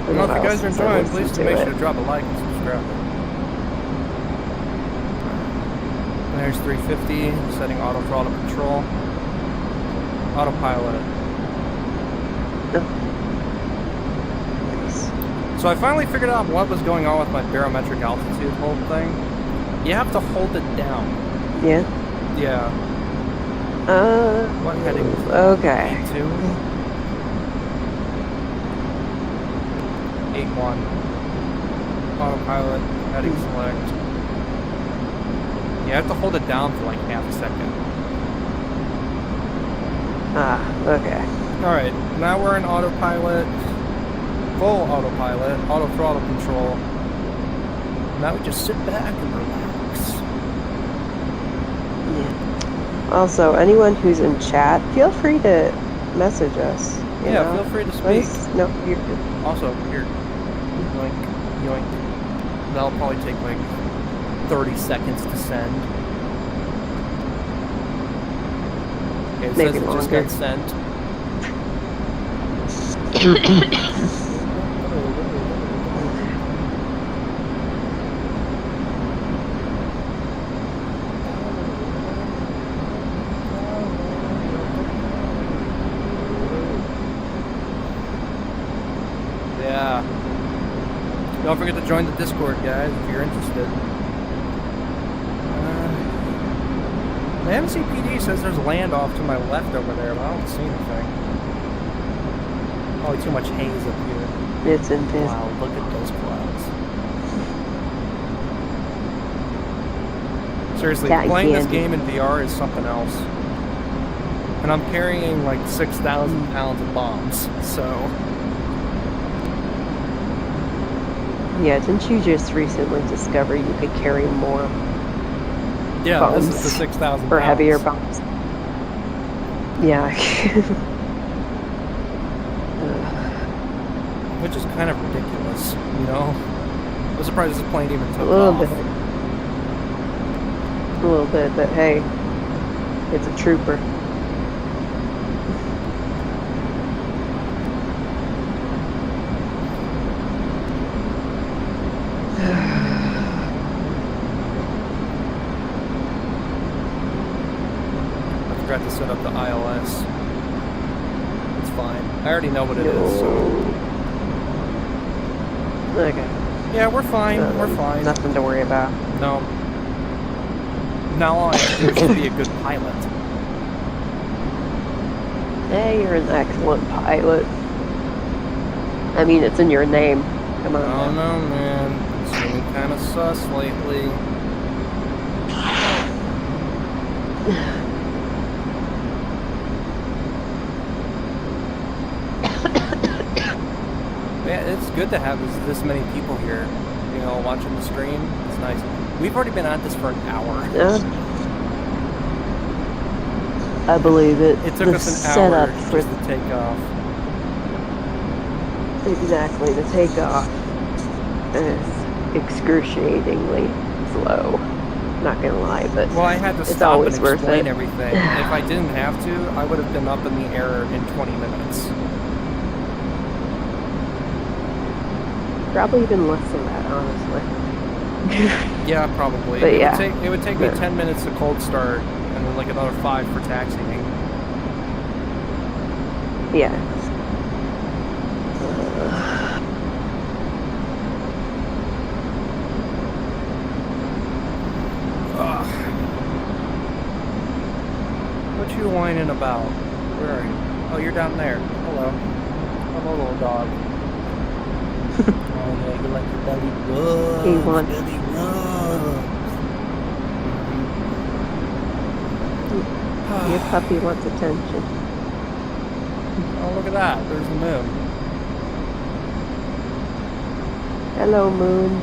Well, if you guys are enjoying, please make sure to drop a like and subscribe. There's 350, setting auto throttle control. Autopilot. So I finally figured out what was going on with my barometric altitude whole thing. You have to hold it down. Yeah? Yeah. What heading was that? Okay. 82? 81. Autopilot, heading select. You have to hold it down for like half a second. Okay. Alright, now we're in autopilot. Full autopilot, auto throttle control. Now we just sit back and relax. Yeah. Also, anyone who's in chat, feel free to message us. You know? Feel free to Let speak. us- No, you're good. Also, here, yoink, yoink. That'll probably take like 30 seconds to send. Okay, it Maybe says it just longer. got sent. Yeah. Don't forget to join the Discord, guys, if you're interested. The MCPD says there's land off to my left over there, but I don't see anything. Probably too much haze up here. It's invisible. Wow, look at those clouds. Seriously, Cotton playing this candy. game in VR is something else. And I'm carrying like 6,000 pounds of bombs, so... Yeah, didn't you just recently discover you could carry more Yeah, bombs this is the 6,000 or pounds. heavier bombs? Yeah. Which is kind of ridiculous, you know? I'm surprised this plane even A took little off. bit. A little bit, but hey, it's a trooper. I forgot to set up the ILS. It's fine. I already know what it is, so... Okay. Yeah, we're fine. We're fine. Nothing to worry about. No. Now all I have to do is just be a good pilot. Hey, you're an excellent pilot. I mean, it's in your name. Come on. Oh now. no, man. It's feeling kind of sus lately. Yeah, it's good to have this many people here, you know, watching the stream. It's nice. We've already been at this for an hour. Yeah. I believe it. It took The us an setup hour for just to take off. exactly the takeoff is excruciatingly slow. Not gonna lie, but Well, I had to it's stop always and worth explain it. everything. If I didn't have to, I would have been up in the air in 20 minutes. Probably even less than that, honestly. Yeah, probably. But yeah. It would take me Yeah. 10 minutes to cold start, and then like another 5 for taxiing. Yeah. Ugh. What you whining about? Where are you? Oh, you're down there. Hello. Hello, little dog. Oh yeah, you like your belly rubs. He wants- belly rubs. Your puppy wants attention. Oh, look at that. There's the moon. Hello, Moon.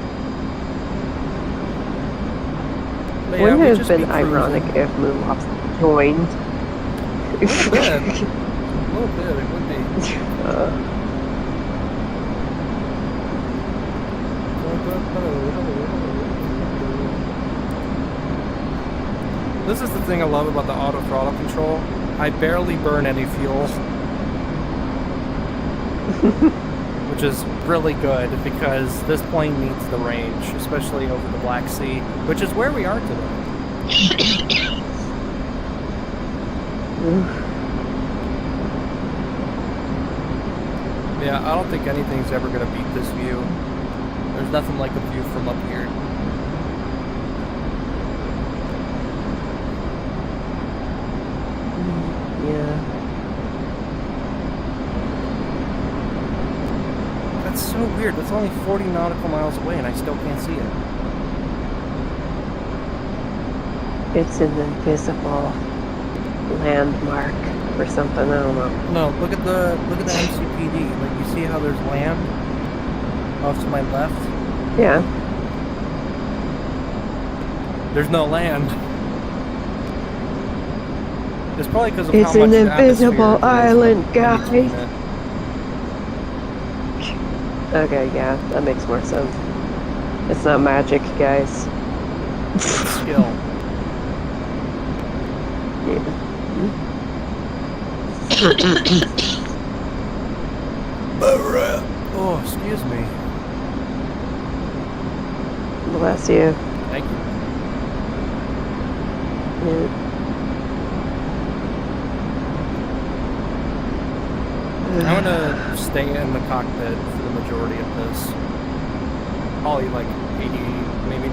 But yeah, Wouldn't we'd it have just been be cruising. ironic if Moonlops joined? A little bit. A little bit, it would be. This is the thing I love about the auto throttle control. I barely burn any fuel. Which is really good because this plane needs the range, especially over the Black Sea, which is where we are today. Yeah, I don't think anything's ever going to beat this view. There's nothing like a view from up here. Yeah. That's so weird. That's only 40 nautical miles away and I still can't see it. It's an invisible landmark or something. I don't know. No, look at the MCPD. Like, you see how there's land off to my left? Yeah. There's no land. It's probably because of It's how much an invisible atmosphere there is island, in guys. between it. Okay, yeah, that makes more sense. It's not magic, guys. Skill. Yeah. Oh, excuse me. Bless you. Thank you. Yeah. I'm gonna stay in the cockpit for the majority of this. Probably like 80, maybe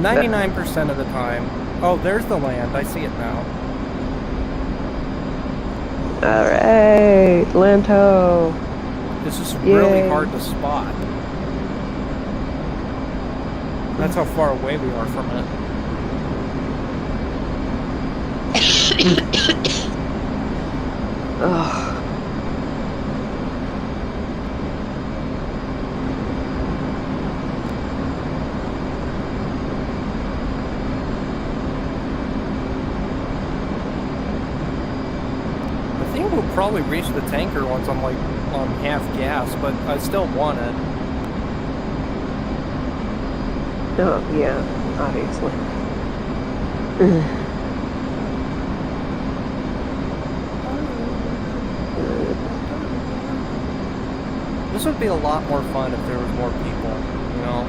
99% of the time. Oh, there's the land. I see it now. Alright, Lanto. It's just really Yay. hard to spot. That's how far away we are from it. Ugh. probably reach the tanker once I'm like on half gas, but I still want it. Oh, yeah, obviously. This would be a lot more fun if there was more people, you know?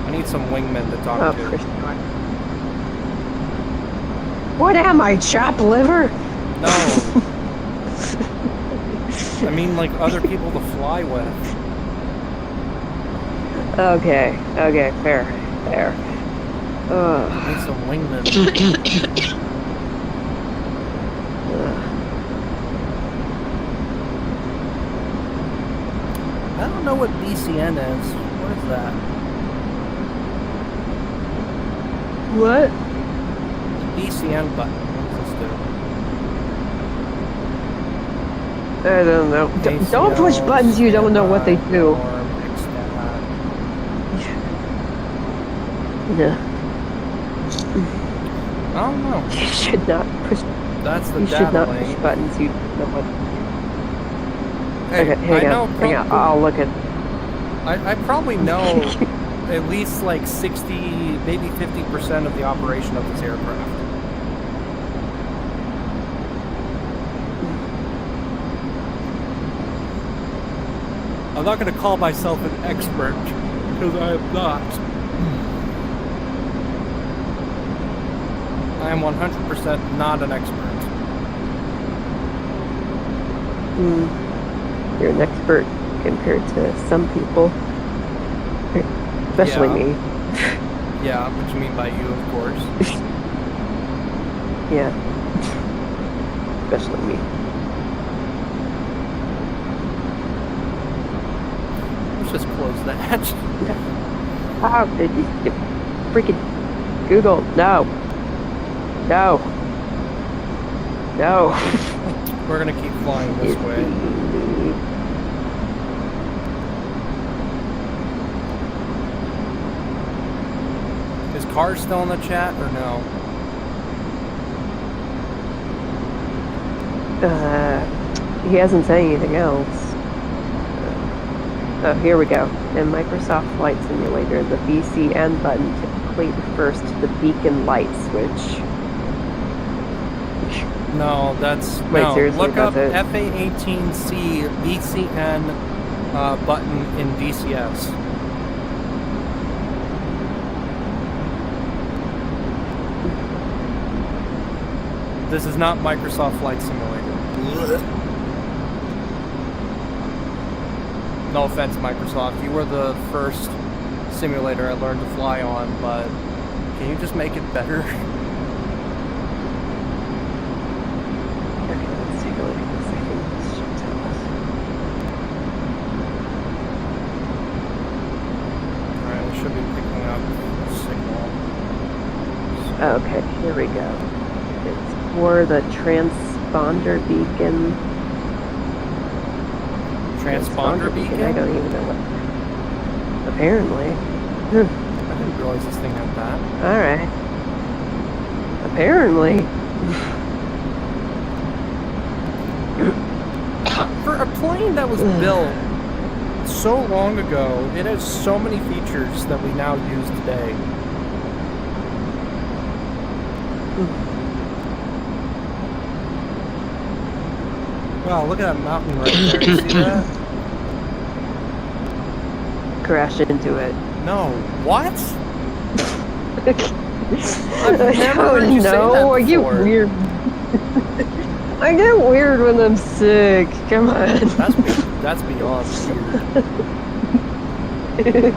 I need some wingmen to talk Oh, to. for sure. What am I, chopped liver? No. I mean, like, other people to fly with. Okay, fair. I need some wingmen. I don't know what DCN is. What is that? What? The DCN button. What does this do? I don't know. Don't push ACL, buttons you don't know what they do. norm, extend. Yeah. I don't know. You should not push. That's the You data should not link. push buttons you don't know what. Hey, Okay, hang on. I'll look at. I probably know at least like 60, maybe 50% of the operation of this aircraft. I'm not going to call myself an expert, because I am not. I am 100% not an expert. You're an expert compared to some people, especially me. Yeah, what you mean by you, of course. Yeah, especially me. Let's just close that. How did you freaking Google? No. We're gonna keep flying this way. Is Carr still in the chat or no? He hasn't said anything else. Oh, here we go. In Microsoft Flight Simulator, the BCN button typically refers to the beacon light switch. No, that's Wait, no. seriously, Look up that's it? FA-18C BCN button in DCS. This is not Microsoft Flight Simulator. No offense, Microsoft. You were the first simulator I learned to fly on, but can you just make it better? Okay, let's take a look at this. I think this should tell us. Alright, we should be picking up a signal. Okay, here we go. It's for the transponder beacon. Transponder beacon? I don't even know what. Apparently. I didn't realize this thing had that. Alright. Apparently. For a plane that was built so long ago, it has so many features that we now use today. Wow, look at that mountain right there. You see that? Crash into it. No. What? I've never heard you say that I get before. weird. I get weird when I'm sick. Come on. That's beyond weird.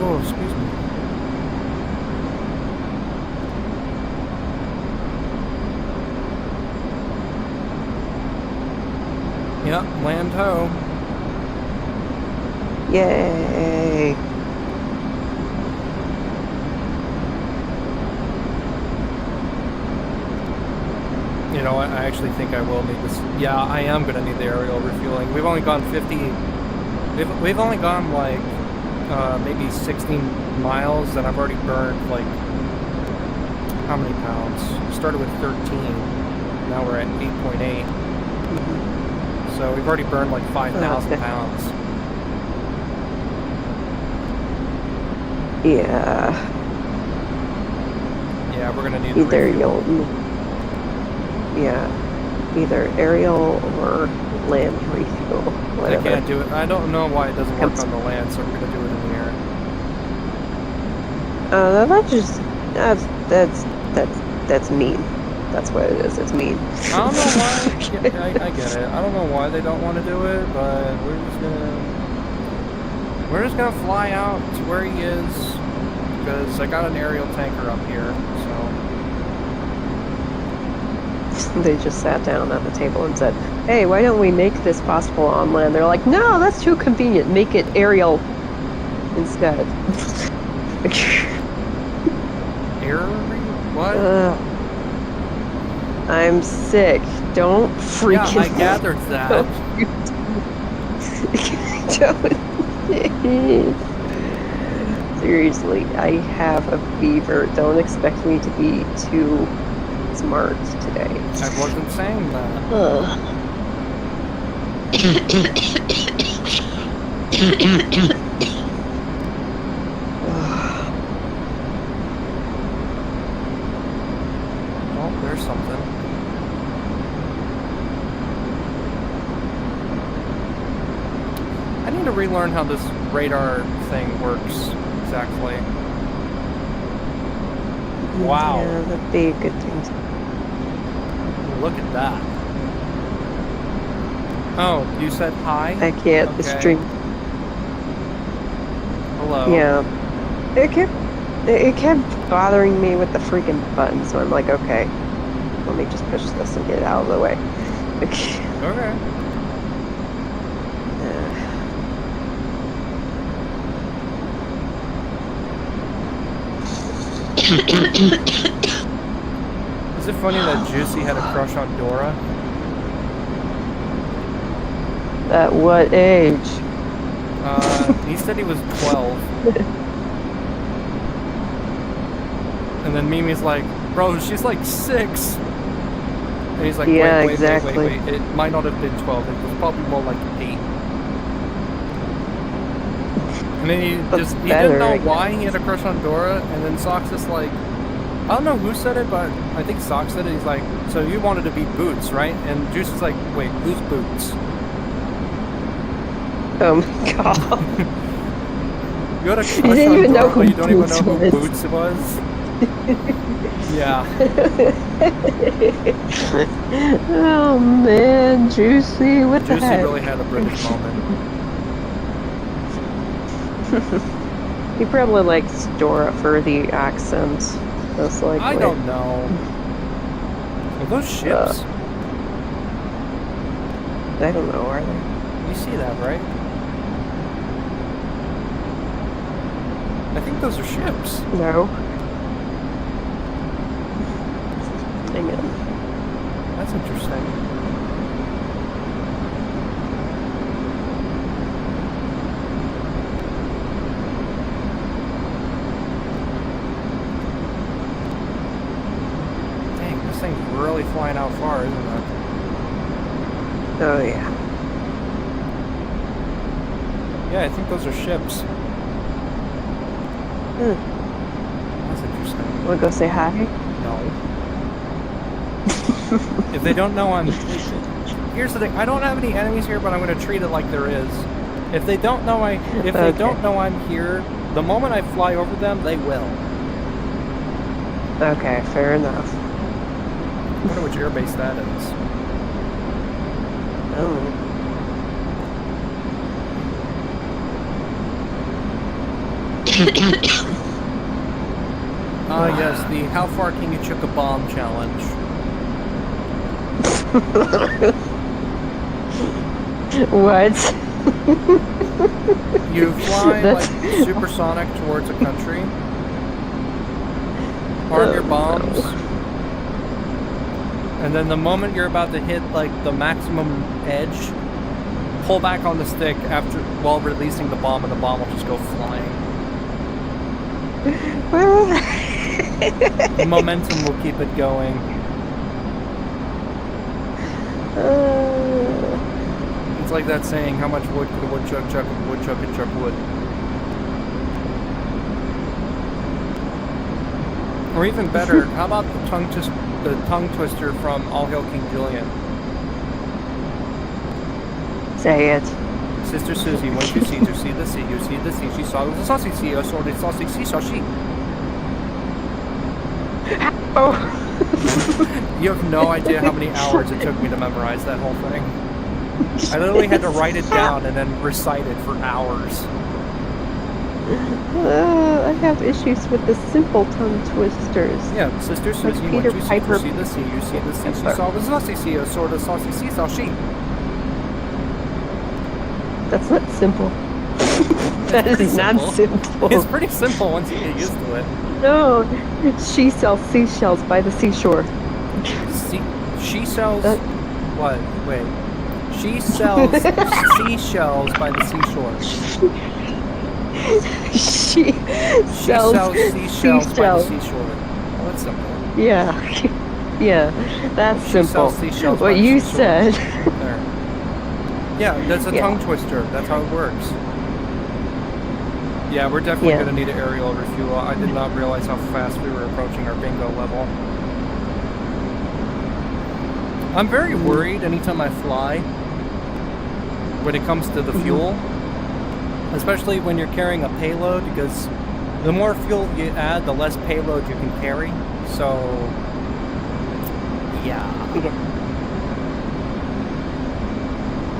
Oh, excuse me. Yep, land ho. Yay! You know what? I actually think I will need this. Yeah, I am gonna need the aerial refueling. We've only gone 50. We've only gone like maybe 16 miles, and I've already burned like how many pounds? Started with 13. Now we're at 8.8. So we've already burned like 5,000 pounds. Yeah. Yeah, we're gonna need Either refuel. either aerial or land refuel, I whatever. can't do it. I don't know why it doesn't work on the land, so we're gonna do it in the air. That's mean. That's what it is. It's mean. I don't know why. Yeah, I get it. I don't know why they don't want to do it, but we're just gonna fly out to where he is, because I got an aerial tanker up here. So They just sat down at the table and said, "Hey, why don't we make this possible on land?" They're like, "No, that's too convenient. Make it aerial instead." what? I'm sick. Don't freaking. Yeah, I gathered that. Seriously, I have a fever. Don't expect me to be too smart today. I wasn't saying that. Oh, there's something. I need to relearn how this radar thing works exactly. Wow. Yeah, that'd be a good thing. Look at that. Oh, you said hi? I can't. The Okay. stream. Hello. Yeah. It kept bothering me with the freaking button, so I'm like, okay, let me just push this and get it out of the way. Okay. Is it funny that Juicy had a crush on Dora? At what age? He said he was 12. And then Mimi's like, bro, she's like 6. And he's like, Yeah, wait, exactly. It might not have been 12. It was probably more like 8. And then he didn't know why he had a crush on Dora. And then Sox is like, I don't know who said it, but I think Sox said it. He's like, so you wanted to be Boots, right? And Juice is like, wait, who's Boots? Oh my god. You had a crush didn't on even know Dora, who but you don't even know who Boots Boots was? Yeah. Oh man, Juicy, what the Juicy heck? really had a British moment. He probably likes Dora for the accent, most likely. I don't know. Are those ships? I don't know, are they? You see that, right? I think those are ships. No. Hang on. That's interesting. Dang, this thing's really flying out far, isn't it? Oh yeah. Yeah, I think those are ships. That's interesting. Wanna go say hi? No. If they don't know I'm... Here's the thing, I don't have any enemies here, but I'm going to treat it like there is. If they don't know they don't know I'm here, the moment I fly over them, they will. Okay, fair enough. I wonder which airbase that is. Oh. Yes, the how far can you chuck a bomb challenge. What? You fly like That's- supersonic towards a country. Arm your bombs. And then the moment you're about to hit like the maximum edge, pull back on the stick while releasing the bomb, and the bomb will just go flying. The momentum will keep it going. It's like that saying, how much wood could a woodchuck chuck if a woodchuck could chuck wood? Or even better, how about the tongue twister from All Hail King Julian? Say it. Sister Susie, when you see the sea, you see the sea. She saw the saucy sea, I saw the saucy sea, saw she. Oh. You have no idea how many hours it took me to memorize that whole thing. I literally had to write it down and then recite it for hours. I have issues with the simple tongue twisters. Yeah, Sister Susie, when Peter you Piper. see the sea, you see the sea. She saw the saucy sea, I saw the saucy sea, saw she. That's not simple. That is not simple. It's pretty simple once you get used to it. No, she sells seashells by the seashore. She sells what? Wait. She sells seashells by the seashore. She sells seashells by the seashells. seashore. Well, that's simple. Yeah, yeah, that's She simple. sells seashells by What the you seashore. said. There. Yeah, that's a tongue twister. That's how it works. Yeah, we're definitely going to need an aerial refuel. I did not realize how fast we were approaching our bingo level. I'm very worried anytime I fly when it comes to the fuel, especially when you're carrying a payload, because the more fuel you add, the less payload you can carry. So, yeah.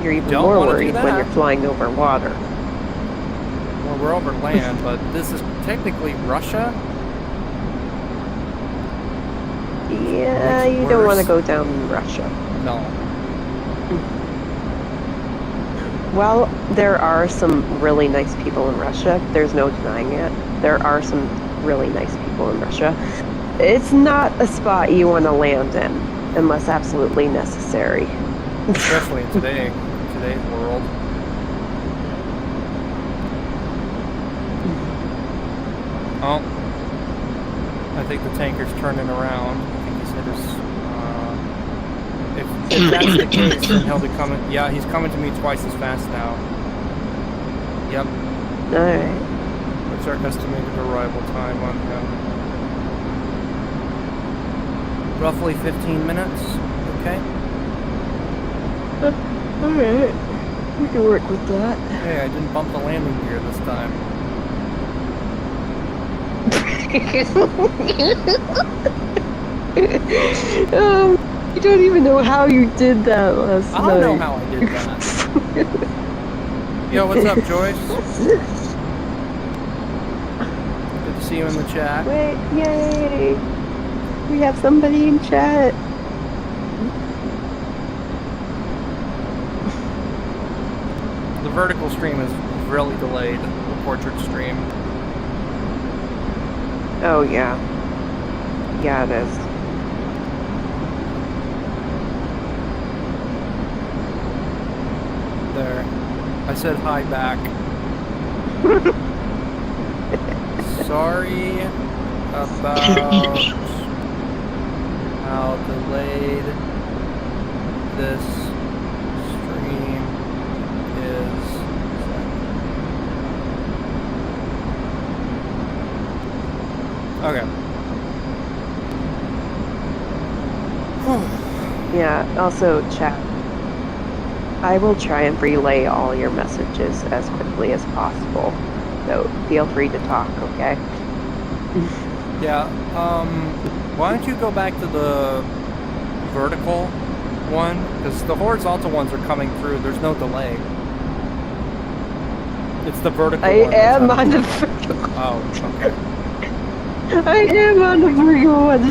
You're even Don't more wanna do worried when that. you're flying over water. Well, we're over land, but this is technically Russia. Yeah, Makes you it don't want to worse. go down Russia. No. Well, there are some really nice people in Russia. There's no denying it. There are some really nice people in Russia. It's not a spot you want to land in unless absolutely necessary. Especially in today's world. Oh, I think the tanker's turning around. I think he's hit his. If that's the case, then he'll be coming. Yeah, he's coming to me twice as fast now. Yep. Alright. What's our estimated arrival time on him? Roughly 15 minutes. Okay. Alright. We can work with that. Hey, I didn't bump the landing gear this time. You don't even know how you did that last night. I don't know how I did that. Yo, what's up, Joyce? Good to see you in the chat. Wait, yay! We have somebody in chat. The vertical stream is really delayed, the portrait stream. Oh, yeah. Yeah, it is. There. I said hi back. Sorry about how delayed this stream is. Okay. Yeah, also, chat. I will try and relay all your messages as quickly as possible. So feel free to talk, okay? Yeah, why don't you go back to the vertical one? Because the horizontal ones are coming through. There's no delay. It's the vertical I one that's am on having- the vertical. Oh, okay. I am on the vertical one.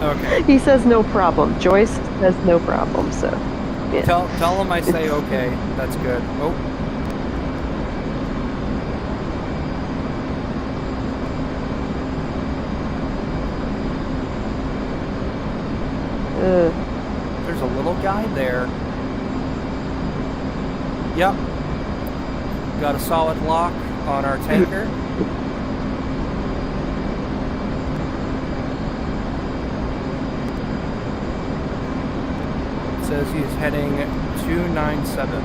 Okay. He says no problem. Joyce says no problem, so. Yeah. Tell him I say okay. That's good. Oh. There's a little guy there. Yep. Got a solid lock on our tanker. It says he's heading 297.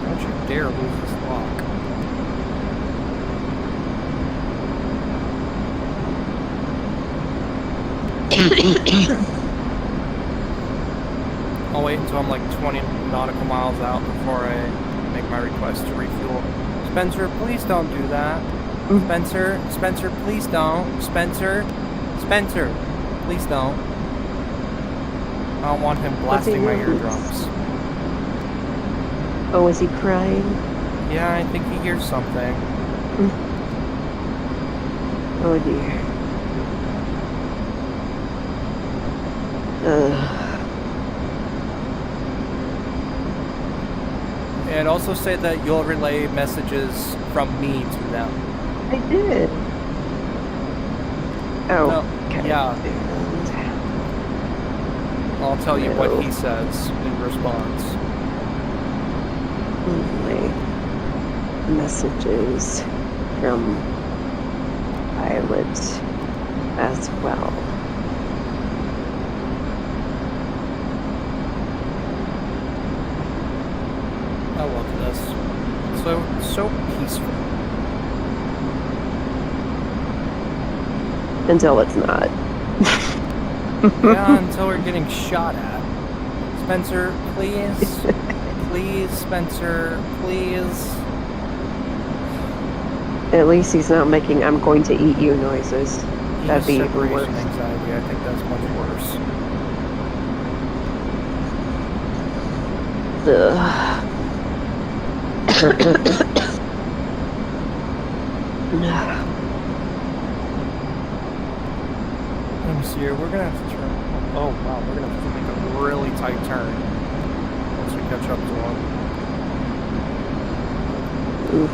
Don't you dare lose this lock. I'll wait until I'm like 20 nautical miles out before I make my request to refuel. Spencer, please don't do that. Spencer, please don't. Spencer, please don't. I don't want him blasting my eardrums. Oh, is he crying? Yeah, I think he hears something. Oh dear. And also say that you'll relay messages from me to them. I did. Oh, No, okay. yeah. And I'll tell you No. what he says in response. my messages from Pilot as well. I love this. So peaceful. Until it's not. Yeah, until we're getting shot at. Spencer, please. Please, Spencer, please. At least he's not making "I'm going to eat you" noises. He That'd has be even separation worse. anxiety. I think that's much worse. Let me see here. We're gonna have to turn. Oh wow, we're gonna have to make a really tight turn once we catch up to him. Oof.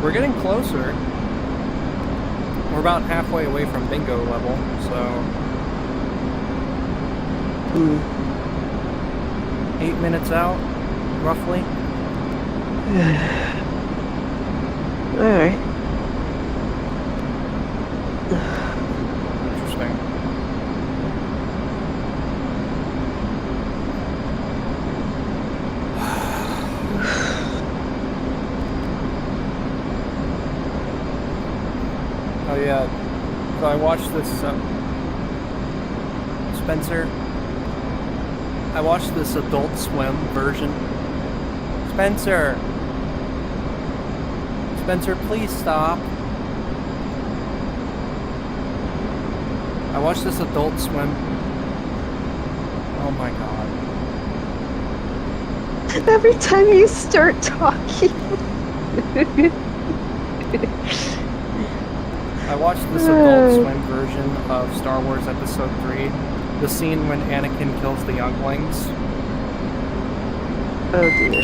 We're getting closer. We're about halfway away from bingo level, so Mm. 8 minutes out, roughly. All right. Interesting. Oh yeah, so I watched this, Spencer, I watched this Adult Swim version. Spencer, please stop. I watched this Adult Swim. Oh my god. Every time you start talking. I watched this Adult Swim version of Star Wars Episode 3. The scene when Anakin kills the younglings. Oh dear.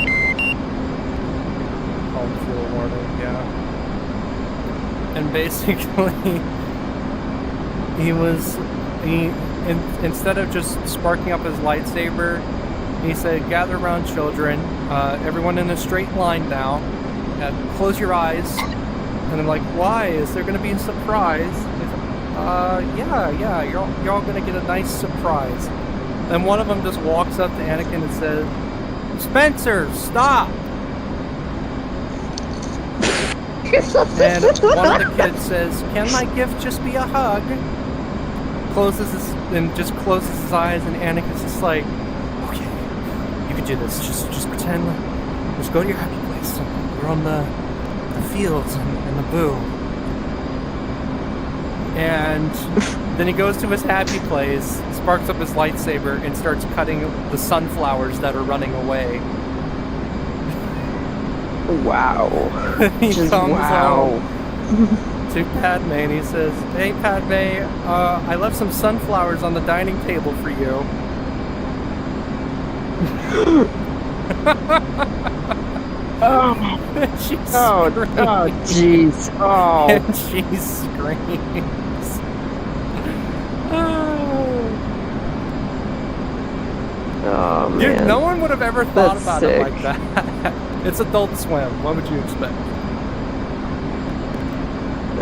Called Fuel Warning, yeah. And basically, instead of just sparking up his lightsaber, he said, "Gather around, children. Everyone in a straight line now. Close your eyes." And I'm like, "Why? Is there going to be a surprise?" Yeah. You're all going to get a nice surprise. And one of them just walks up to Anakin and says, "Spencer, stop!" And one of the kids says, "Can my gift just be a hug?" Closes his eyes, and Anakin's just like, "Okay, you can do this. Just pretend. Just go to your happy place. You're on the fields and the boo." And then he goes to his happy place, sparks up his lightsaber, and starts cutting the sunflowers that are running away. Wow. He Just comes wow. home to Padme, and he says, "Hey Padme, I left some sunflowers on the dining table for you." And she screams. Jeez. Oh. And she screams. Oh, man. Dude, no one would have ever thought That's about sick. it like that. It's Adult Swim. What would you expect?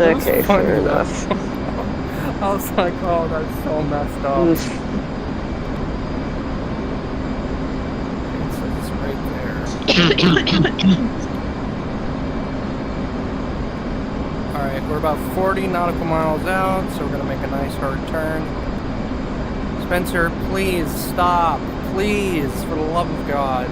It was Okay, funny, fair though. enough. I was like, oh, that's so messed up. Oof. So it's right there. Alright, we're about 40 nautical miles out, so we're going to make a nice hard turn. Spencer, please stop. Please, for the love of God.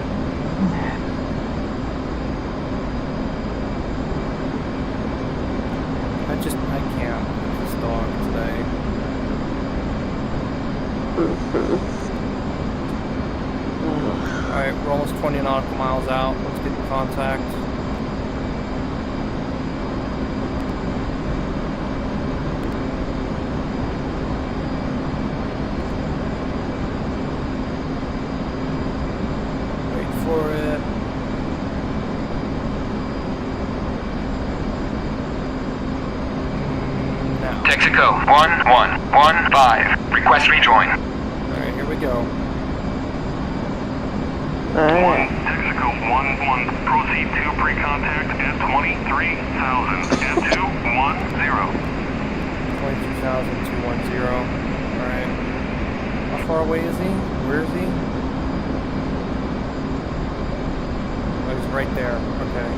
I can't with this dog today. Alright, we're almost 20 nautical miles out. Let's get in contact. Wait for it. Now. Texaco 1115. Request rejoin. Alright, here we go. Alright. Texaco 11, proceed to pre-contact at 23,000 at 210. 22,210. Alright. How far away is he? Where is he? Oh, he's right there. Okay.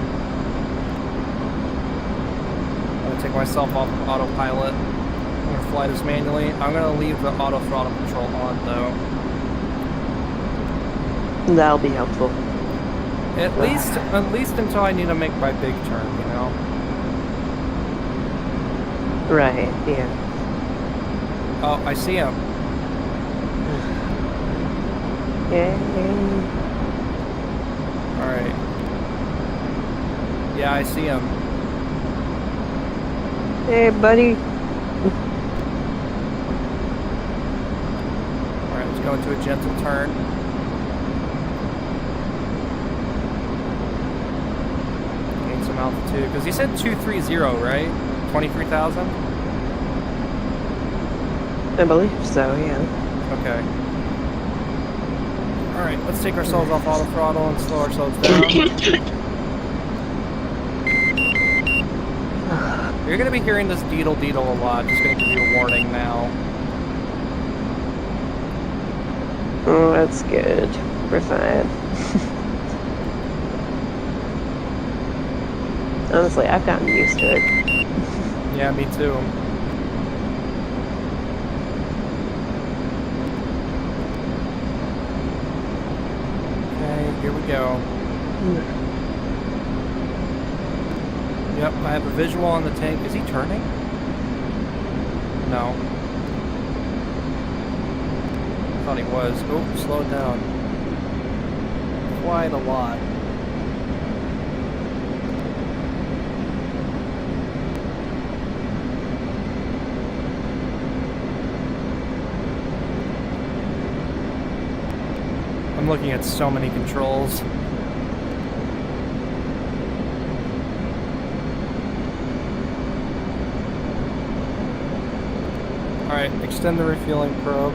I'm gonna take myself off of autopilot. I'm gonna fly this manually. I'm gonna leave the auto throttle control on though. That'll be helpful. At least until I need to make my big turn, you know? Right, yeah. Oh, I see him. Yeah. Alright. Yeah, I see him. Hey, buddy. Alright, let's go into a gentle turn. Gain some altitude. Because he said 230, right? 23,000? I believe so, yeah. Okay. Alright, let's take ourselves off auto throttle and slow ourselves down. You're going to be hearing this deedle a lot. Just going to give you a warning now. Oh, that's good. We're fine. Honestly, I've gotten used to it. Yeah, me too. Okay, here we go. Yep, I have a visual on the tank. Is he turning? No. I thought he was. Oh, slow it down. Quite a lot. I'm looking at so many controls. Alright, extend the refueling probe.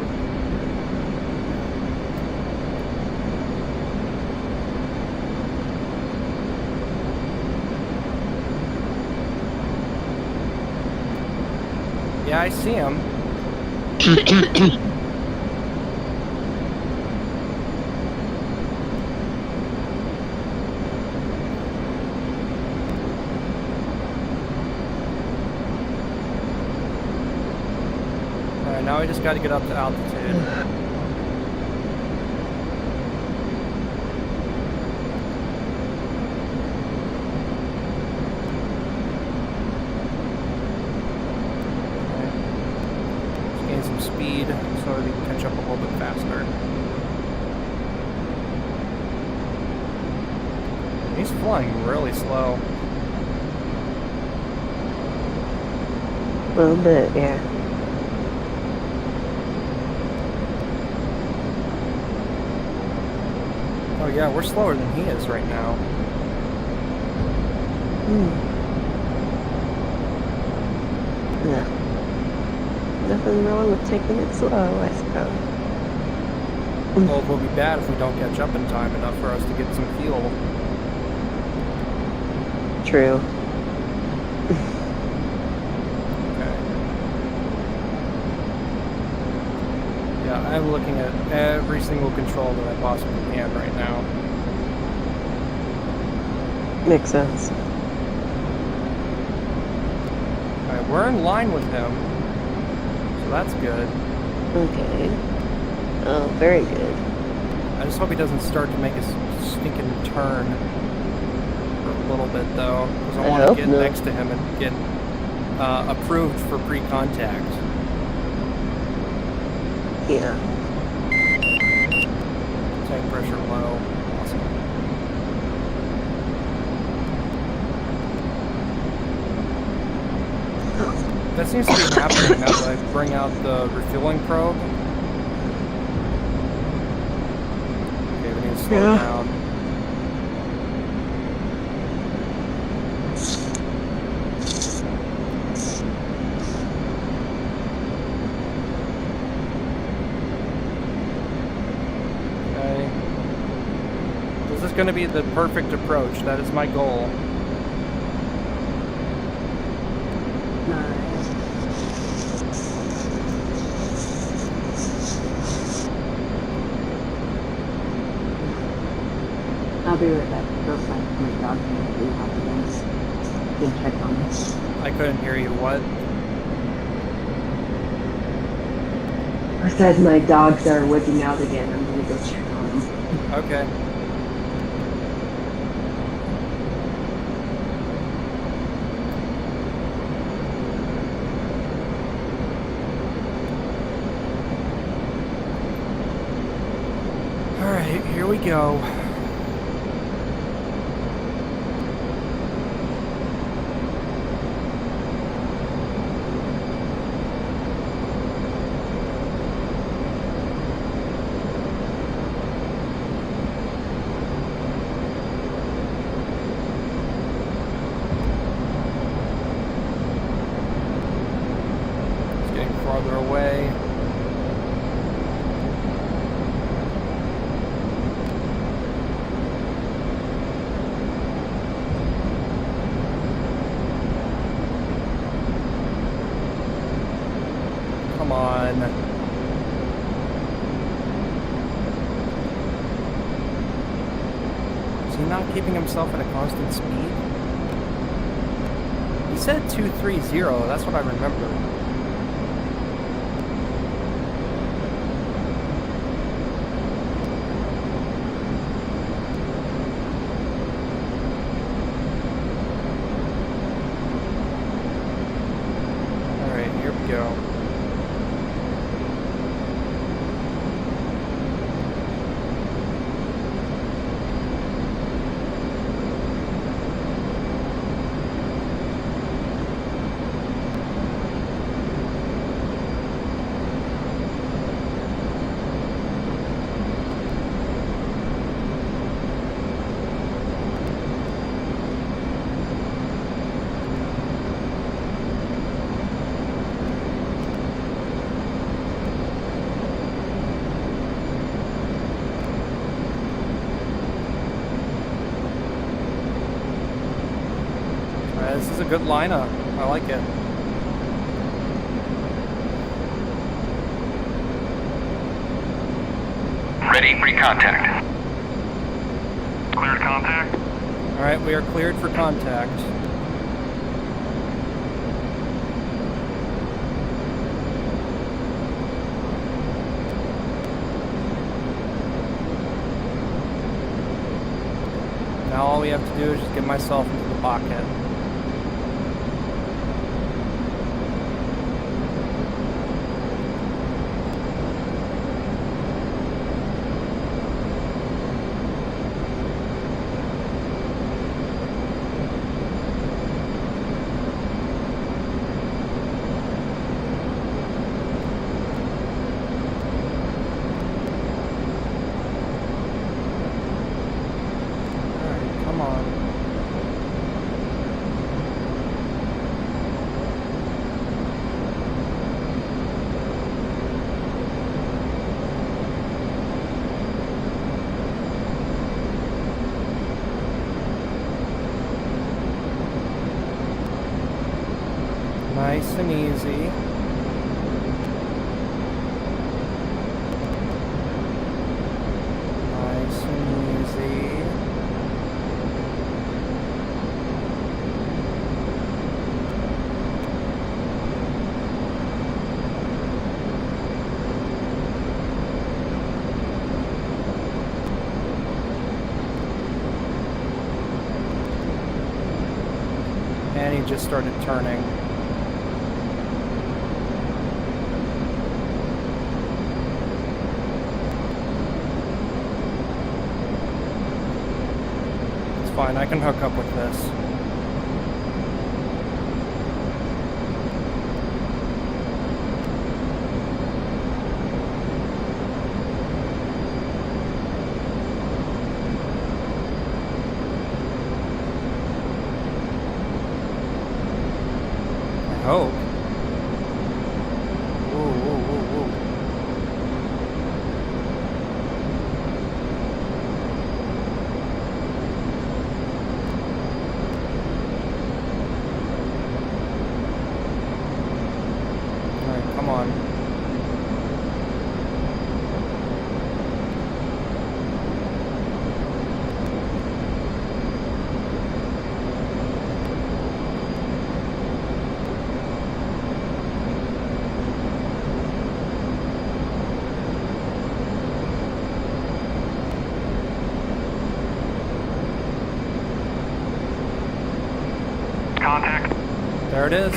Yeah, I see him. Now we just got to get up to altitude. Okay. Just gain some speed so we can catch up a little bit faster. He's flying really slow. A little bit, yeah. Oh yeah, we're slower than he is right now. Yeah. Nothing wrong with taking it slow, I suppose. Well, it will be bad if we don't catch up in time enough for us to get some fuel. True. Okay. Yeah, I'm looking at every single control that I possibly can right now. Makes sense. Alright, we're in line with him. So that's good. Okay. Oh, very good. I just hope he doesn't start to make a stinking turn for a little bit, though. Because I want to hope get not. next to him and get approved for pre-contact. Yeah. Tank pressure low. Awesome. That seems to be happening now that I bring out the refueling probe. Okay, we need to slow Yeah. down. Okay. This is going to be the perfect approach. That is my goal. I'll be right back. Go find my dog and do happens. Go check on this. I couldn't hear you. What? I said my dogs are whipping out again. I'm gonna go check on them. Okay. All right, here we go. It's getting farther away. Come on. Is he not keeping himself at a constant speed? He said 230, that's what I remember. Alright, here we go. This is a good lineup. I like it. Ready, pre-contact. Cleared contact. Alright, we are cleared for contact. Now all we have to do is just get myself into the pocket. Nice and easy. Nice and easy. And he just started turning. It's fine, I can hook up with this. Oh. Whoa, whoa, whoa, whoa. All right, come on. Contact. There it is.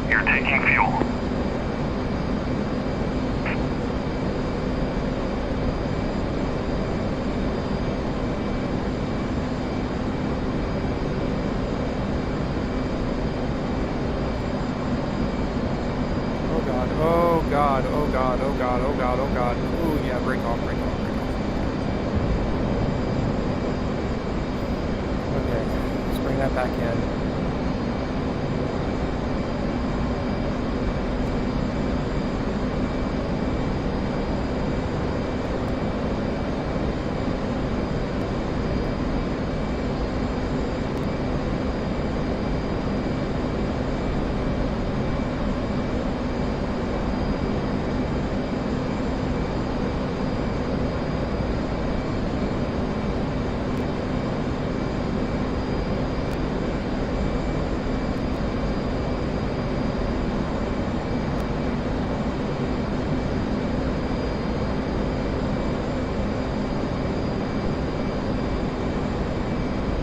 You're taking fuel. Oh god, oh god, oh god, oh god, oh god, oh god. Ooh, yeah, break off, break off, break off. Okay, let's bring that back in.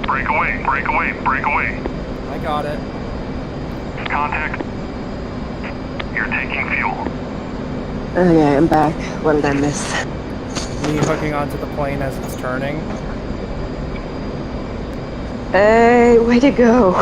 Break away, break away, break away. I got it. Contact. You're taking fuel. Okay, I'm back. What did I miss? Me hooking onto the plane as it's turning. Hey, way to go.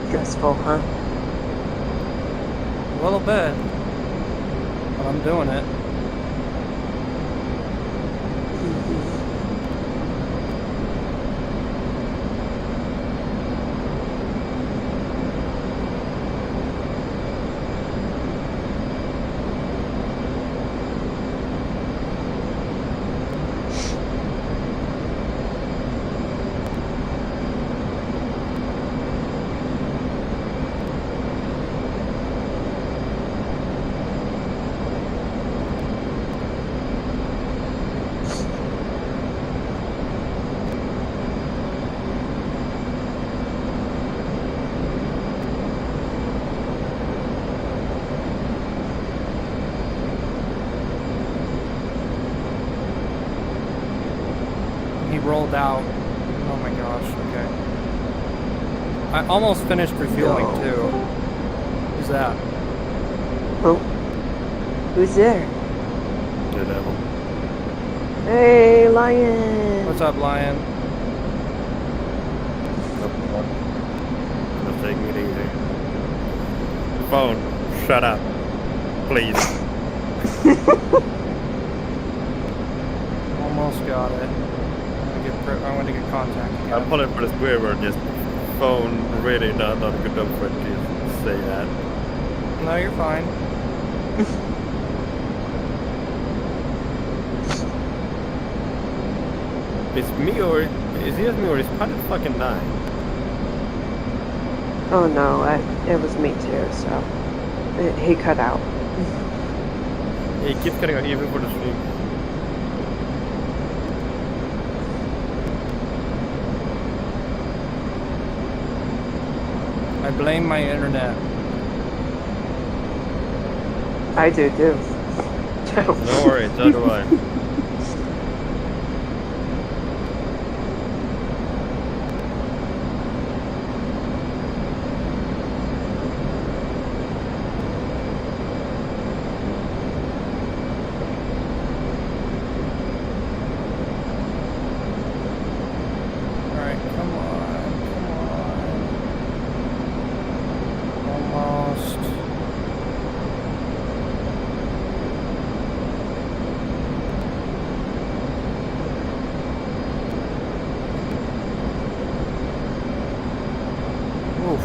Stressful, huh? A little bit. But I'm doing it. He rolled out. Oh my gosh, okay. I almost finished refueling too. Who's that? Oh, who's there? Good Evan. Hey, Lion. What's up, Lion? Just taking it easy. Phone, shut up. Please. Almost got it. I'm gonna get contact I'm again. pulling for the square word. This phone really not good enough for it to say that. No, you're fine. It's me or is it me or is Pilot fucking dying? Oh no, it was me too, so he cut out. It keeps cutting out even for the stream. I blame my internet. I do too. No worries, so do I. Alright, come on. Almost. Oof.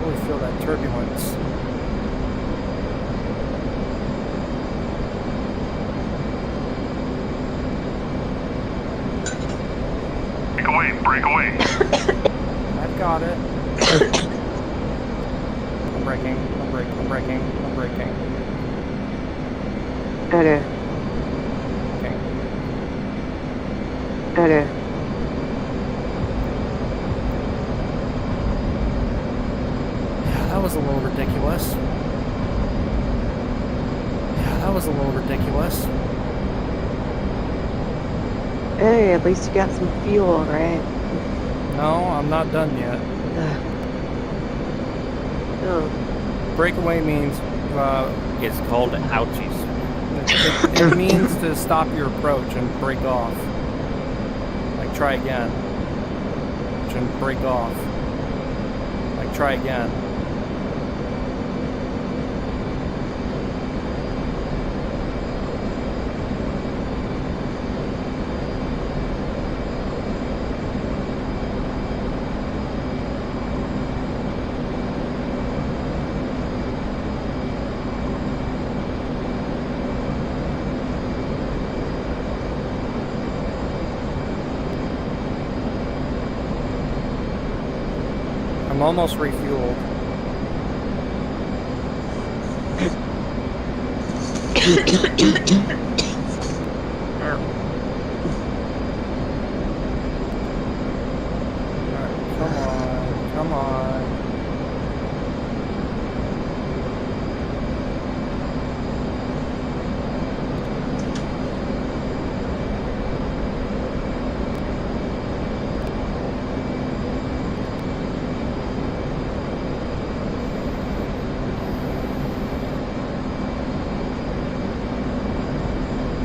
Really feel that turbulence. Break away. I've got it. I'm braking. Okay. Okay. Okay. Yeah, that was a little ridiculous. Hey, at least you got some fuel, right? No, I'm not done yet. Oh. Breakaway means It's called ouchies. it means to stop your approach and break off. Like try again. And break off. Like try again. I'm almost refueled.